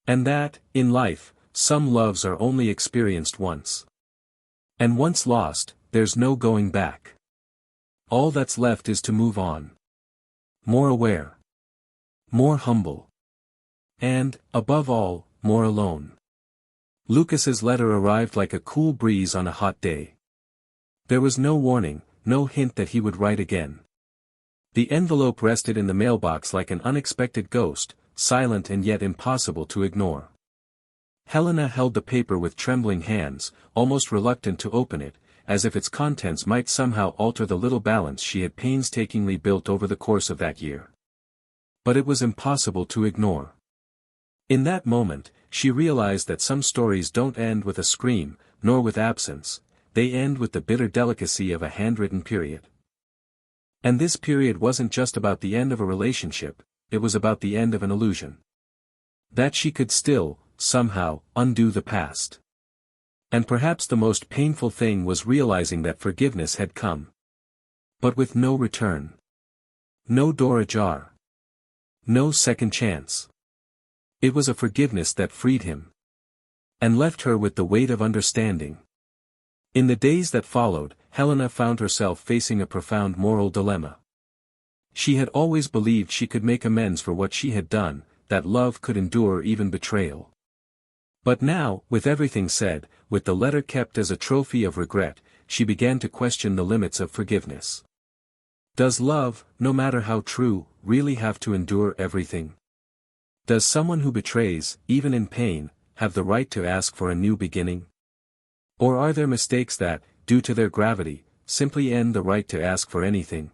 And that, in life, some loves are only experienced once. And once lost, there's no going back. All that's left is to move on. More aware. More humble. And, above all, more alone. Lucas's letter arrived like a cool breeze on a hot day. There was no warning, no hint that he would write again. The envelope rested in the mailbox like an unexpected ghost, silent and yet impossible to ignore. Helena held the paper with trembling hands, almost reluctant to open it, as if its contents might somehow alter the little balance she had painstakingly built over the course of that year. But it was impossible to ignore. In that moment, she realized that some stories don't end with a scream, nor with absence, they end with the bitter delicacy of a handwritten period. And this period wasn't just about the end of a relationship, it was about the end of an illusion. That she could still, somehow, undo the past. And perhaps the most painful thing was realizing that forgiveness had come. But with no return. No door ajar. No second chance. It was a forgiveness that freed him. And left her with the weight of understanding. In the days that followed, Helena found herself facing a profound moral dilemma. She had always believed she could make amends for what she had done, that love could endure even betrayal. But now, with everything said, with the letter kept as a trophy of regret, she began to question the limits of forgiveness. Does love, no matter how true, really have to endure everything? Does someone who betrays, even in pain, have the right to ask for a new beginning? Or are there mistakes that, due to their gravity, simply end the right to ask for anything?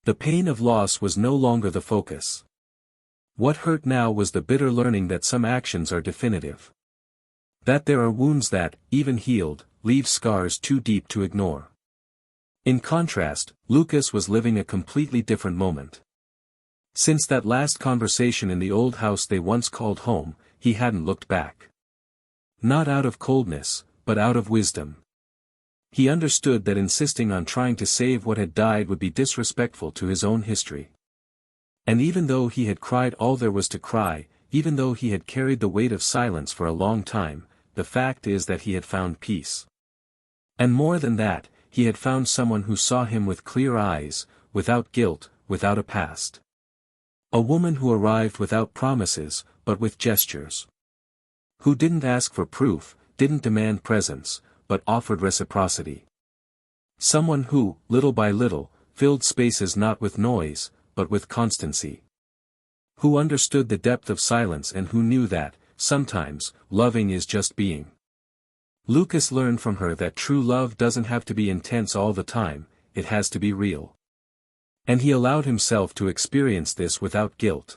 The pain of loss was no longer the focus. What hurt now was the bitter learning that some actions are definitive. That there are wounds that, even healed, leave scars too deep to ignore. In contrast, Lucas was living a completely different moment. Since that last conversation in the old house they once called home, he hadn't looked back. Not out of coldness, but out of wisdom. He understood that insisting on trying to save what had died would be disrespectful to his own history. And even though he had cried all there was to cry, even though he had carried the weight of silence for a long time, the fact is that he had found peace. And more than that, he had found someone who saw him with clear eyes, without guilt, without a past. A woman who arrived without promises, but with gestures. Who didn't ask for proof, didn't demand presence, but offered reciprocity. Someone who, little by little, filled spaces not with noise, but with constancy. Who understood the depth of silence and who knew that, sometimes, loving is just being. Lucas learned from her that true love doesn't have to be intense all the time, it has to be real. And he allowed himself to experience this without guilt.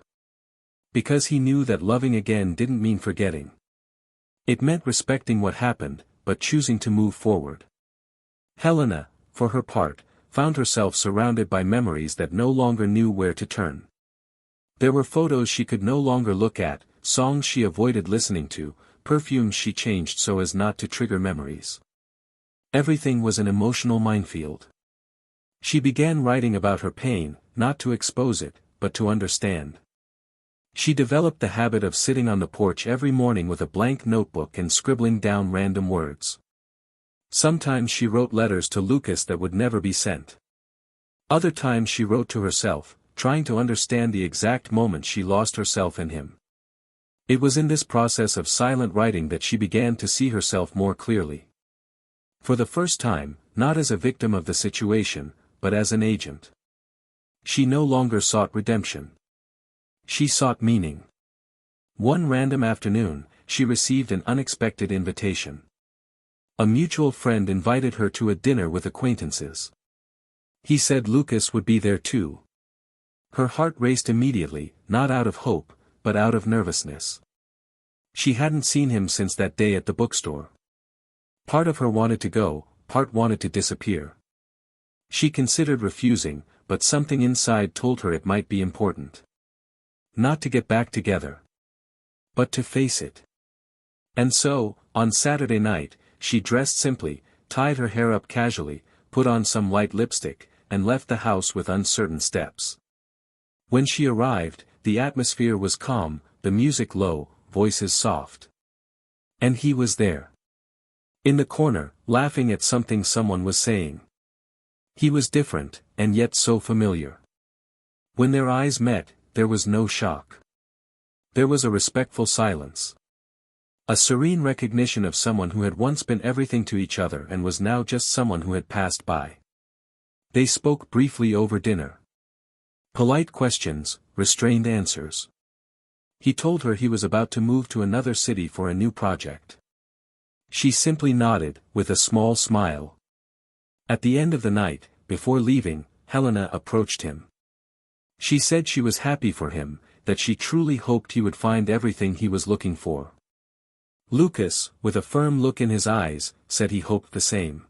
Because he knew that loving again didn't mean forgetting. It meant respecting what happened, but choosing to move forward. Helena, for her part, found herself surrounded by memories that no longer knew where to turn. There were photos she could no longer look at, songs she avoided listening to, perfumes she changed so as not to trigger memories. Everything was an emotional minefield. She began writing about her pain, not to expose it, but to understand. She developed the habit of sitting on the porch every morning with a blank notebook and scribbling down random words. Sometimes she wrote letters to Lucas that would never be sent. Other times she wrote to herself, trying to understand the exact moment she lost herself in him. It was in this process of silent writing that she began to see herself more clearly. For the first time, not as a victim of the situation, but as an agent. She no longer sought redemption. She sought meaning. One random afternoon, she received an unexpected invitation. A mutual friend invited her to a dinner with acquaintances. He said Lucas would be there too. Her heart raced immediately, not out of hope, but out of nervousness. She hadn't seen him since that day at the bookstore. Part of her wanted to go, part wanted to disappear. She considered refusing, but something inside told her it might be important. Not to get back together, but to face it. And so, on Saturday night, she dressed simply, tied her hair up casually, put on some light lipstick, and left the house with uncertain steps. When she arrived, the atmosphere was calm, the music low, voices soft. And he was there. In the corner, laughing at something someone was saying. He was different, and yet so familiar. When their eyes met, there was no shock. There was a respectful silence. A serene recognition of someone who had once been everything to each other and was now just someone who had passed by. They spoke briefly over dinner. Polite questions, restrained answers. He told her he was about to move to another city for a new project. She simply nodded, with a small smile. At the end of the night, before leaving, Helena approached him. She said she was happy for him, that she truly hoped he would find everything he was looking for. Lucas, with a firm look in his eyes, said he hoped the same.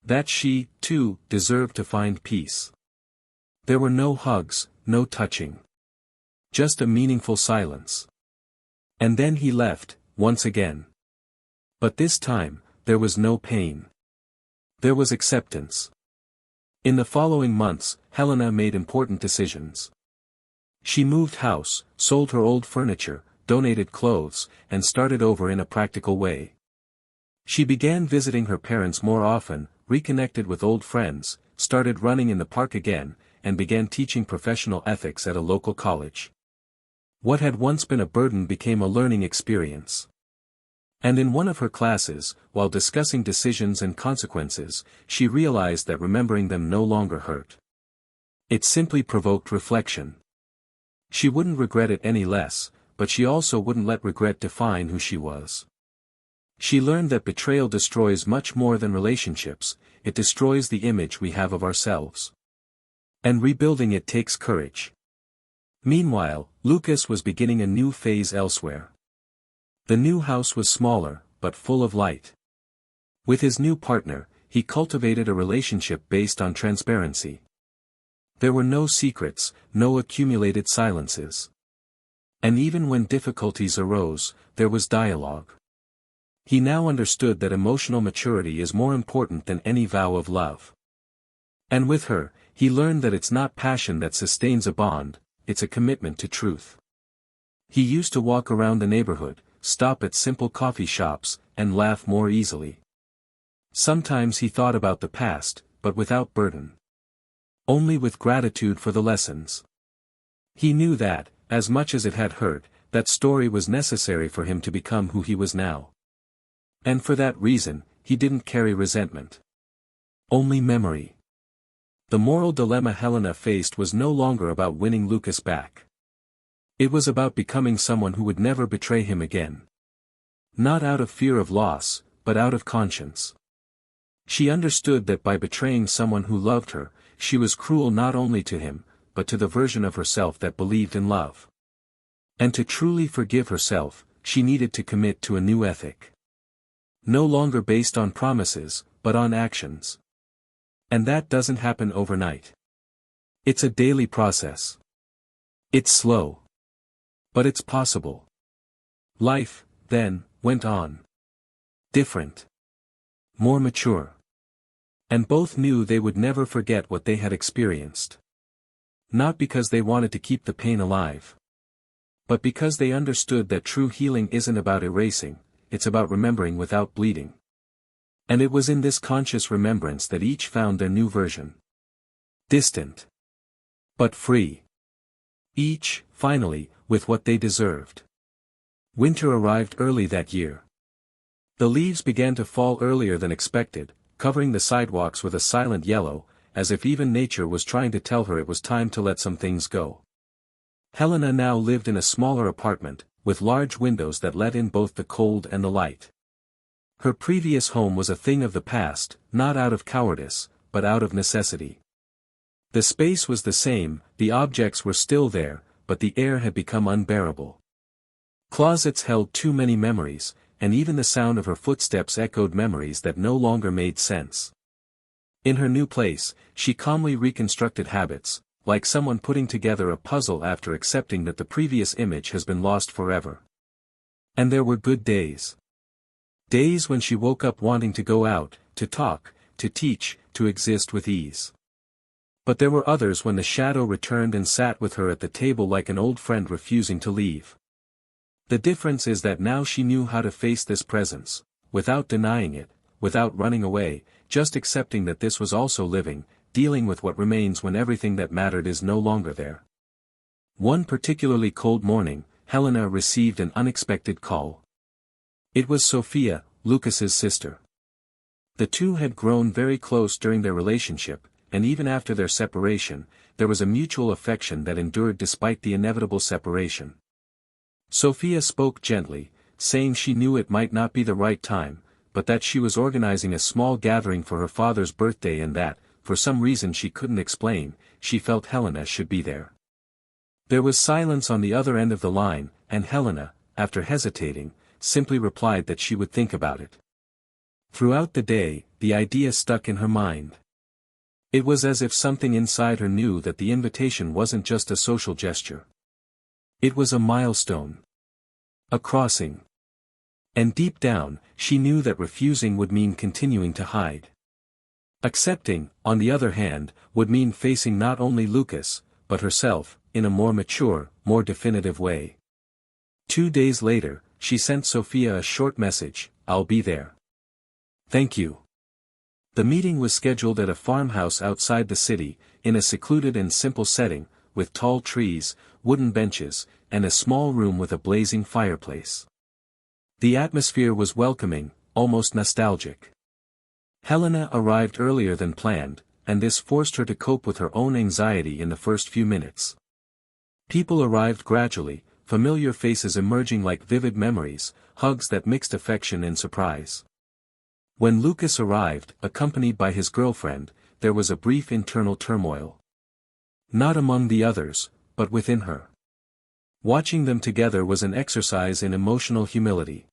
That she, too, deserved to find peace. There were no hugs, no touching. Just a meaningful silence. And then he left, once again. But this time, there was no pain. There was acceptance. In the following months, Helena made important decisions. She moved house, sold her old furniture, donated clothes, and started over in a practical way. She began visiting her parents more often, reconnected with old friends, started running in the park again, and began teaching professional ethics at a local college. What had once been a burden became a learning experience. And in one of her classes, while discussing decisions and consequences, she realized that remembering them no longer hurt. It simply provoked reflection. She wouldn't regret it any less, but she also wouldn't let regret define who she was. She learned that betrayal destroys much more than relationships, it destroys the image we have of ourselves. And rebuilding it takes courage. Meanwhile, Lucas was beginning a new phase elsewhere. The new house was smaller, but full of light. With his new partner, he cultivated a relationship based on transparency. There were no secrets, no accumulated silences. And even when difficulties arose, there was dialogue. He now understood that emotional maturity is more important than any vow of love. And with her, he learned that it's not passion that sustains a bond, it's a commitment to truth. He used to walk around the neighborhood, stop at simple coffee shops, and laugh more easily. Sometimes he thought about the past, but without burden. Only with gratitude for the lessons. He knew that, as much as it had hurt, that story was necessary for him to become who he was now. And for that reason, he didn't carry resentment. Only memory. The moral dilemma Helena faced was no longer about winning Lucas back. It was about becoming someone who would never betray him again. Not out of fear of loss, but out of conscience. She understood that by betraying someone who loved her, she was cruel not only to him, but to the version of herself that believed in love. And to truly forgive herself, she needed to commit to a new ethic. No longer based on promises, but on actions. And that doesn't happen overnight. It's a daily process. It's slow. But it's possible. Life, then, went on. Different. More mature. And both knew they would never forget what they had experienced. Not because they wanted to keep the pain alive. But because they understood that true healing isn't about erasing, it's about remembering without bleeding. And it was in this conscious remembrance that each found their new version. Distant. But free. Each, finally, with what they deserved. Winter arrived early that year. The leaves began to fall earlier than expected, covering the sidewalks with a silent yellow, as if even nature was trying to tell her it was time to let some things go. Helena now lived in a smaller apartment, with large windows that let in both the cold and the light. Her previous home was a thing of the past, not out of cowardice, but out of necessity. The space was the same, the objects were still there, but the air had become unbearable. Closets held too many memories, and even the sound of her footsteps echoed memories that no longer made sense. In her new place, she calmly reconstructed habits, like someone putting together a puzzle after accepting that the previous image has been lost forever. And there were good days. Days when she woke up wanting to go out, to talk, to teach, to exist with ease. But there were others when the shadow returned and sat with her at the table like an old friend refusing to leave. The difference is that now she knew how to face this presence, without denying it, without running away, just accepting that this was also living, dealing with what remains when everything that mattered is no longer there. One particularly cold morning, Helena received an unexpected call. It was Sophia, Lucas's sister. The two had grown very close during their relationship, and even after their separation, there was a mutual affection that endured despite the inevitable separation. Sophia spoke gently, saying she knew it might not be the right time, but that she was organizing a small gathering for her father's birthday and that, for some reason she couldn't explain, she felt Helena should be there. There was silence on the other end of the line, and Helena, after hesitating, simply replied that she would think about it. Throughout the day, the idea stuck in her mind. It was as if something inside her knew that the invitation wasn't just a social gesture. It was a milestone. A crossing. And deep down, she knew that refusing would mean continuing to hide. Accepting, on the other hand, would mean facing not only Lucas, but herself, in a more mature, more definitive way. 2 days later, she sent Sophia a short message, "I'll be there. Thank you." The meeting was scheduled at a farmhouse outside the city, in a secluded and simple setting, with tall trees, wooden benches, and a small room with a blazing fireplace. The atmosphere was welcoming, almost nostalgic. Helena arrived earlier than planned, and this forced her to cope with her own anxiety in the first few minutes. People arrived gradually, familiar faces emerging like vivid memories, hugs that mixed affection and surprise. When Lucas arrived, accompanied by his girlfriend, there was a brief internal turmoil. Not among the others, but within her. Watching them together was an exercise in emotional humility.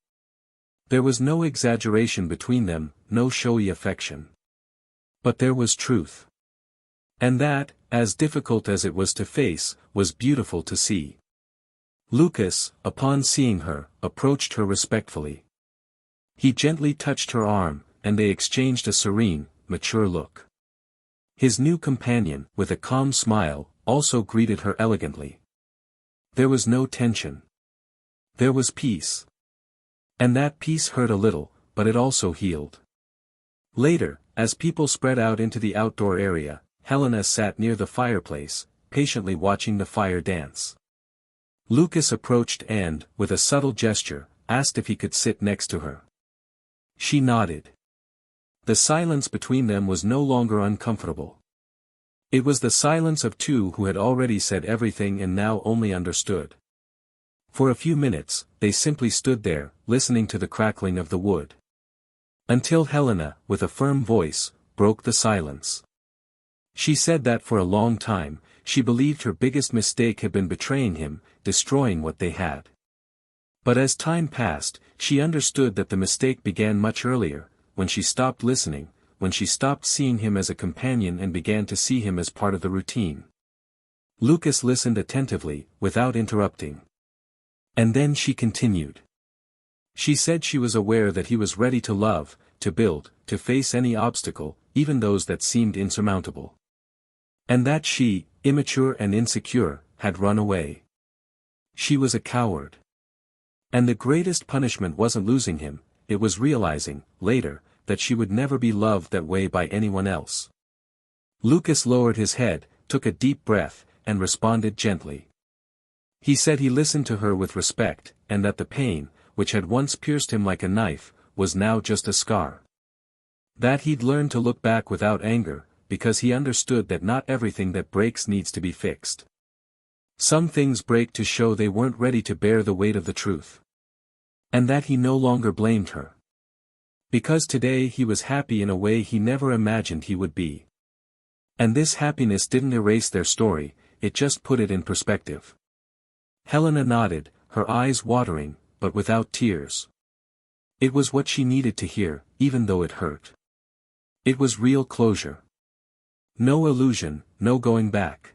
There was no exaggeration between them, no showy affection. But there was truth. And that, as difficult as it was to face, was beautiful to see. Lucas, upon seeing her, approached her respectfully. He gently touched her arm, and they exchanged a serene, mature look. His new companion, with a calm smile, also greeted her elegantly. There was no tension. There was peace. And that peace hurt a little, but it also healed. Later, as people spread out into the outdoor area, Helena sat near the fireplace, patiently watching the fire dance. Lucas approached and, with a subtle gesture, asked if he could sit next to her. She nodded. The silence between them was no longer uncomfortable. It was the silence of two who had already said everything and now only understood. For a few minutes, they simply stood there, listening to the crackling of the wood. Until Helena, with a firm voice, broke the silence. She said that for a long time, she believed her biggest mistake had been betraying him, destroying what they had. But as time passed, she understood that the mistake began much earlier, when she stopped listening, when she stopped seeing him as a companion and began to see him as part of the routine. Lucas listened attentively, without interrupting. And then she continued. She said she was aware that he was ready to love, to build, to face any obstacle, even those that seemed insurmountable. And that she, immature and insecure, had run away. She was a coward. And the greatest punishment wasn't losing him, it was realizing, later, that she would never be loved that way by anyone else. Lucas lowered his head, took a deep breath, and responded gently. He said he listened to her with respect, and that the pain, which had once pierced him like a knife, was now just a scar. That he'd learned to look back without anger, because he understood that not everything that breaks needs to be fixed. Some things break to show they weren't ready to bear the weight of the truth. And that he no longer blamed her. Because today he was happy in a way he never imagined he would be. And this happiness didn't erase their story, it just put it in perspective. Helena nodded, her eyes watering, but without tears. It was what she needed to hear, even though it hurt. It was real closure. No illusion, no going back.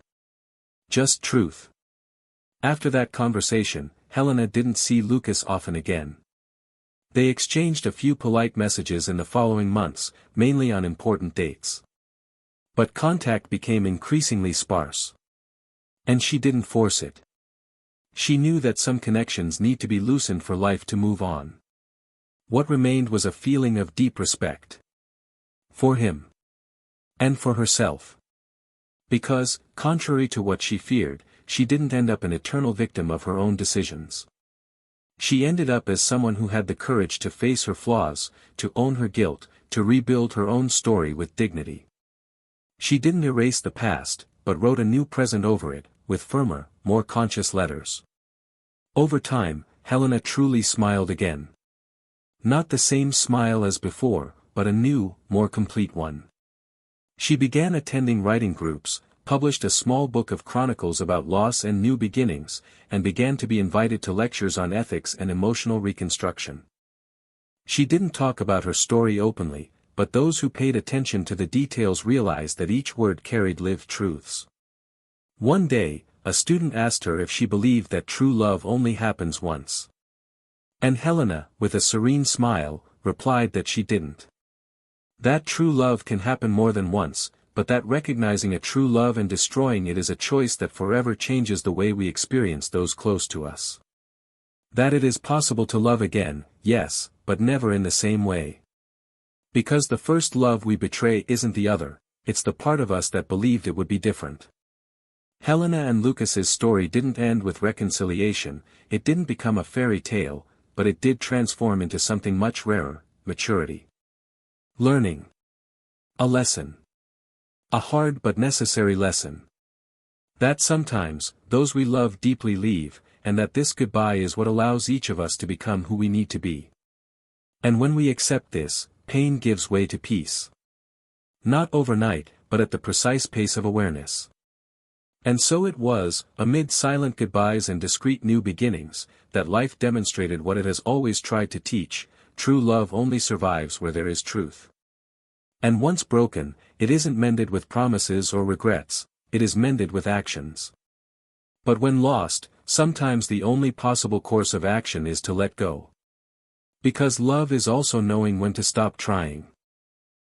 Just truth. After that conversation, Helena didn't see Lucas often again. They exchanged a few polite messages in the following months, mainly on important dates. But contact became increasingly sparse. And she didn't force it. She knew that some connections need to be loosened for life to move on. What remained was a feeling of deep respect. For him. And for herself. Because, contrary to what she feared, she didn't end up an eternal victim of her own decisions. She ended up as someone who had the courage to face her flaws, to own her guilt, to rebuild her own story with dignity. She didn't erase the past, but wrote a new present over it, with firmer, more conscious letters. Over time, Helena truly smiled again. Not the same smile as before, but a new, more complete one. She began attending writing groups, published a small book of chronicles about loss and new beginnings, and began to be invited to lectures on ethics and emotional reconstruction. She didn't talk about her story openly, but those who paid attention to the details realized that each word carried lived truths. One day, a student asked her if she believed that true love only happens once. And Helena, with a serene smile, replied that she didn't. That true love can happen more than once, but that recognizing a true love and destroying it is a choice that forever changes the way we experience those close to us. That it is possible to love again, yes, but never in the same way. Because the first love we betray isn't the other, it's the part of us that believed it would be different. Helena and Lucas's story didn't end with reconciliation, it didn't become a fairy tale, but it did transform into something much rarer: maturity. Learning. A lesson. A hard but necessary lesson. That sometimes, those we love deeply leave, and that this goodbye is what allows each of us to become who we need to be. And when we accept this, pain gives way to peace. Not overnight, but at the precise pace of awareness. And so it was, amid silent goodbyes and discreet new beginnings, that life demonstrated what it has always tried to teach: true love only survives where there is truth. And once broken, it isn't mended with promises or regrets, it is mended with actions. But when lost, sometimes the only possible course of action is to let go. Because love is also knowing when to stop trying.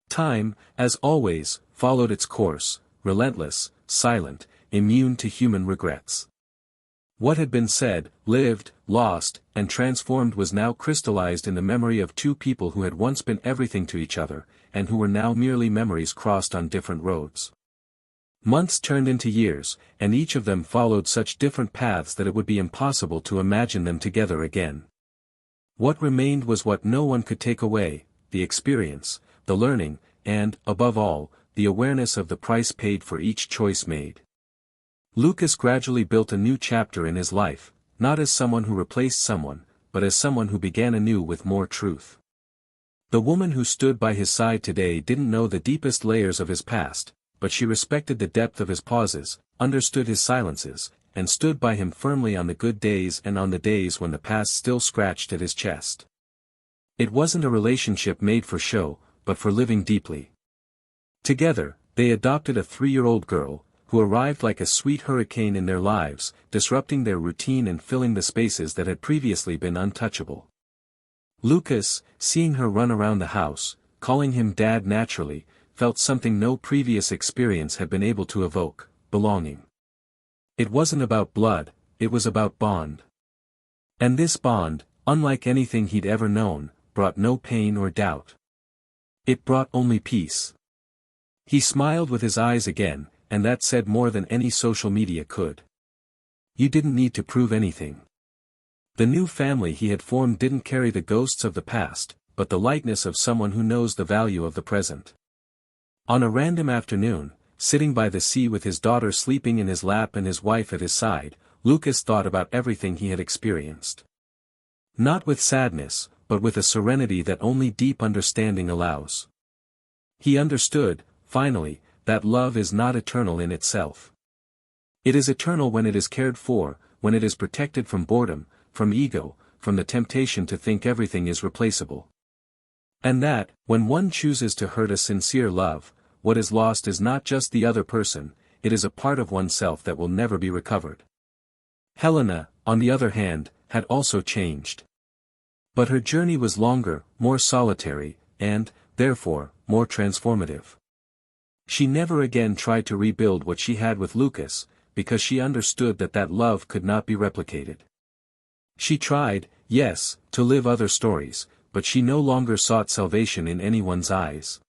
Time, as always, followed its course, relentless, silent, immune to human regrets. What had been said, lived, lost, and transformed was now crystallized in the memory of two people who had once been everything to each other, and who were now merely memories crossed on different roads. Months turned into years, and each of them followed such different paths that it would be impossible to imagine them together again. What remained was what no one could take away: the experience, the learning, and, above all, the awareness of the price paid for each choice made. Lucas gradually built a new chapter in his life, not as someone who replaced someone, but as someone who began anew with more truth. The woman who stood by his side today didn't know the deepest layers of his past, but she respected the depth of his pauses, understood his silences, and stood by him firmly on the good days and on the days when the past still scratched at his chest. It wasn't a relationship made for show, but for living deeply. Together, they adopted a 3-year-old girl, who arrived like a sweet hurricane in their lives, disrupting their routine and filling the spaces that had previously been untouchable. Lucas, seeing her run around the house, calling him Dad naturally, felt something no previous experience had been able to evoke: belonging. It wasn't about blood, it was about bond. And this bond, unlike anything he'd ever known, brought no pain or doubt. It brought only peace. He smiled with his eyes again, and that said more than any social media could. You didn't need to prove anything. The new family he had formed didn't carry the ghosts of the past, but the lightness of someone who knows the value of the present. On a random afternoon, sitting by the sea with his daughter sleeping in his lap and his wife at his side, Lucas thought about everything he had experienced. Not with sadness, but with a serenity that only deep understanding allows. He understood, finally, that love is not eternal in itself. It is eternal when it is cared for, when it is protected from boredom, from ego, from the temptation to think everything is replaceable. And that, when one chooses to hurt a sincere love, what is lost is not just the other person, it is a part of oneself that will never be recovered. Helena, on the other hand, had also changed. But her journey was longer, more solitary, and, therefore, more transformative. She never again tried to rebuild what she had with Lucas, because she understood that that love could not be replicated. She tried, yes, to live other stories, but she no longer sought salvation in anyone's eyes.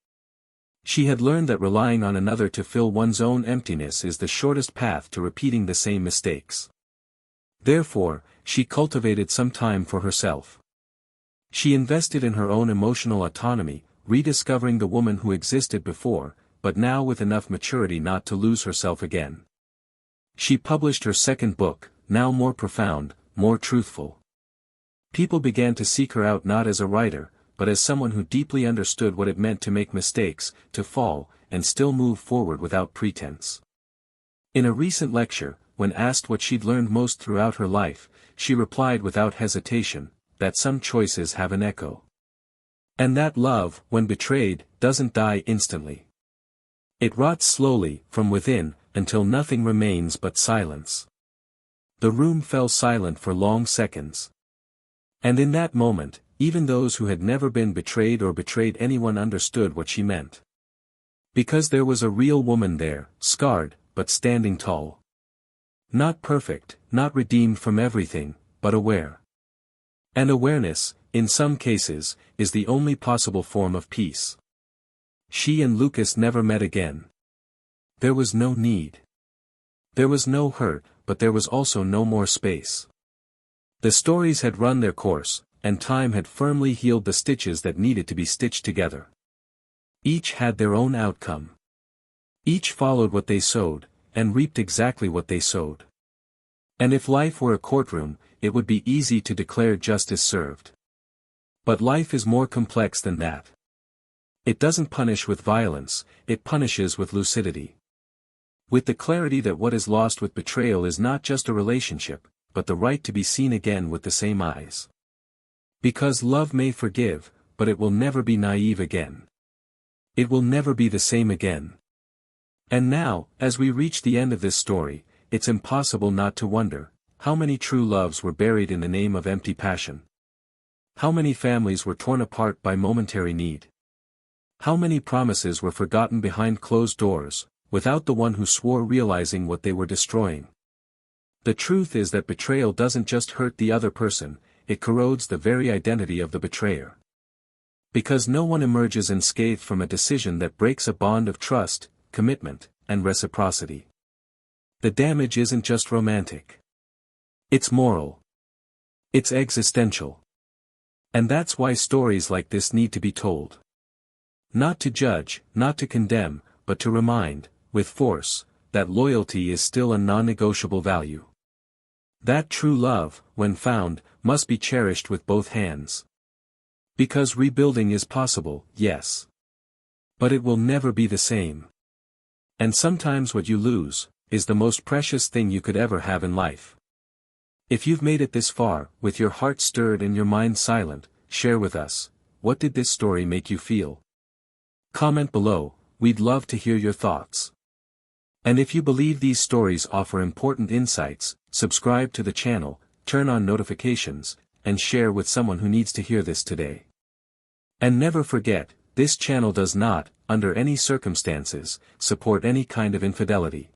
She had learned that relying on another to fill one's own emptiness is the shortest path to repeating the same mistakes. Therefore, she cultivated some time for herself. She invested in her own emotional autonomy, rediscovering the woman who existed before, but now with enough maturity not to lose herself again. She published her second book, now more profound, more truthful. People began to seek her out not as a writer, but as someone who deeply understood what it meant to make mistakes, to fall, and still move forward without pretense. In a recent lecture, when asked what she'd learned most throughout her life, she replied without hesitation, that some choices have an echo. And that love, when betrayed, doesn't die instantly. It rots slowly, from within, until nothing remains but silence. The room fell silent for long seconds. And in that moment, even those who had never been betrayed or betrayed anyone understood what she meant. Because there was a real woman there, scarred, but standing tall. Not perfect, not redeemed from everything, but aware. And awareness, in some cases, is the only possible form of peace. She and Lucas never met again. There was no need. There was no hurt, but there was also no more space. The stories had run their course, and time had firmly healed the stitches that needed to be stitched together. Each had their own outcome. Each followed what they sowed, and reaped exactly what they sowed. And if life were a courtroom, it would be easy to declare justice served. But life is more complex than that. It doesn't punish with violence, it punishes with lucidity. With the clarity that what is lost with betrayal is not just a relationship, but the right to be seen again with the same eyes. Because love may forgive, but it will never be naive again. It will never be the same again. And now, as we reach the end of this story, it's impossible not to wonder, how many true loves were buried in the name of empty passion? How many families were torn apart by momentary need? How many promises were forgotten behind closed doors, without the one who swore realizing what they were destroying? The truth is that betrayal doesn't just hurt the other person, it corrodes the very identity of the betrayer. Because no one emerges unscathed from a decision that breaks a bond of trust, commitment, and reciprocity. The damage isn't just romantic. It's moral. It's existential. And that's why stories like this need to be told. Not to judge, not to condemn, but to remind, with force, that loyalty is still a non-negotiable value. That true love, when found, must be cherished with both hands. Because rebuilding is possible, yes. But it will never be the same. And sometimes what you lose, is the most precious thing you could ever have in life. If you've made it this far, with your heart stirred and your mind silent, share with us, what did this story make you feel? Comment below, we'd love to hear your thoughts. And if you believe these stories offer important insights, subscribe to the channel, turn on notifications, and share with someone who needs to hear this today. And never forget, this channel does not, under any circumstances, support any kind of infidelity.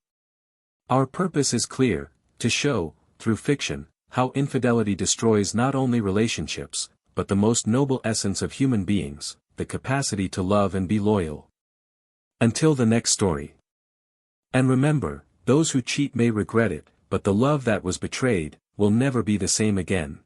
Our purpose is clear, to show, through fiction, how infidelity destroys not only relationships, but the most noble essence of human beings, the capacity to love and be loyal. Until the next story. And remember, those who cheat may regret it, but the love that was betrayed, will never be the same again.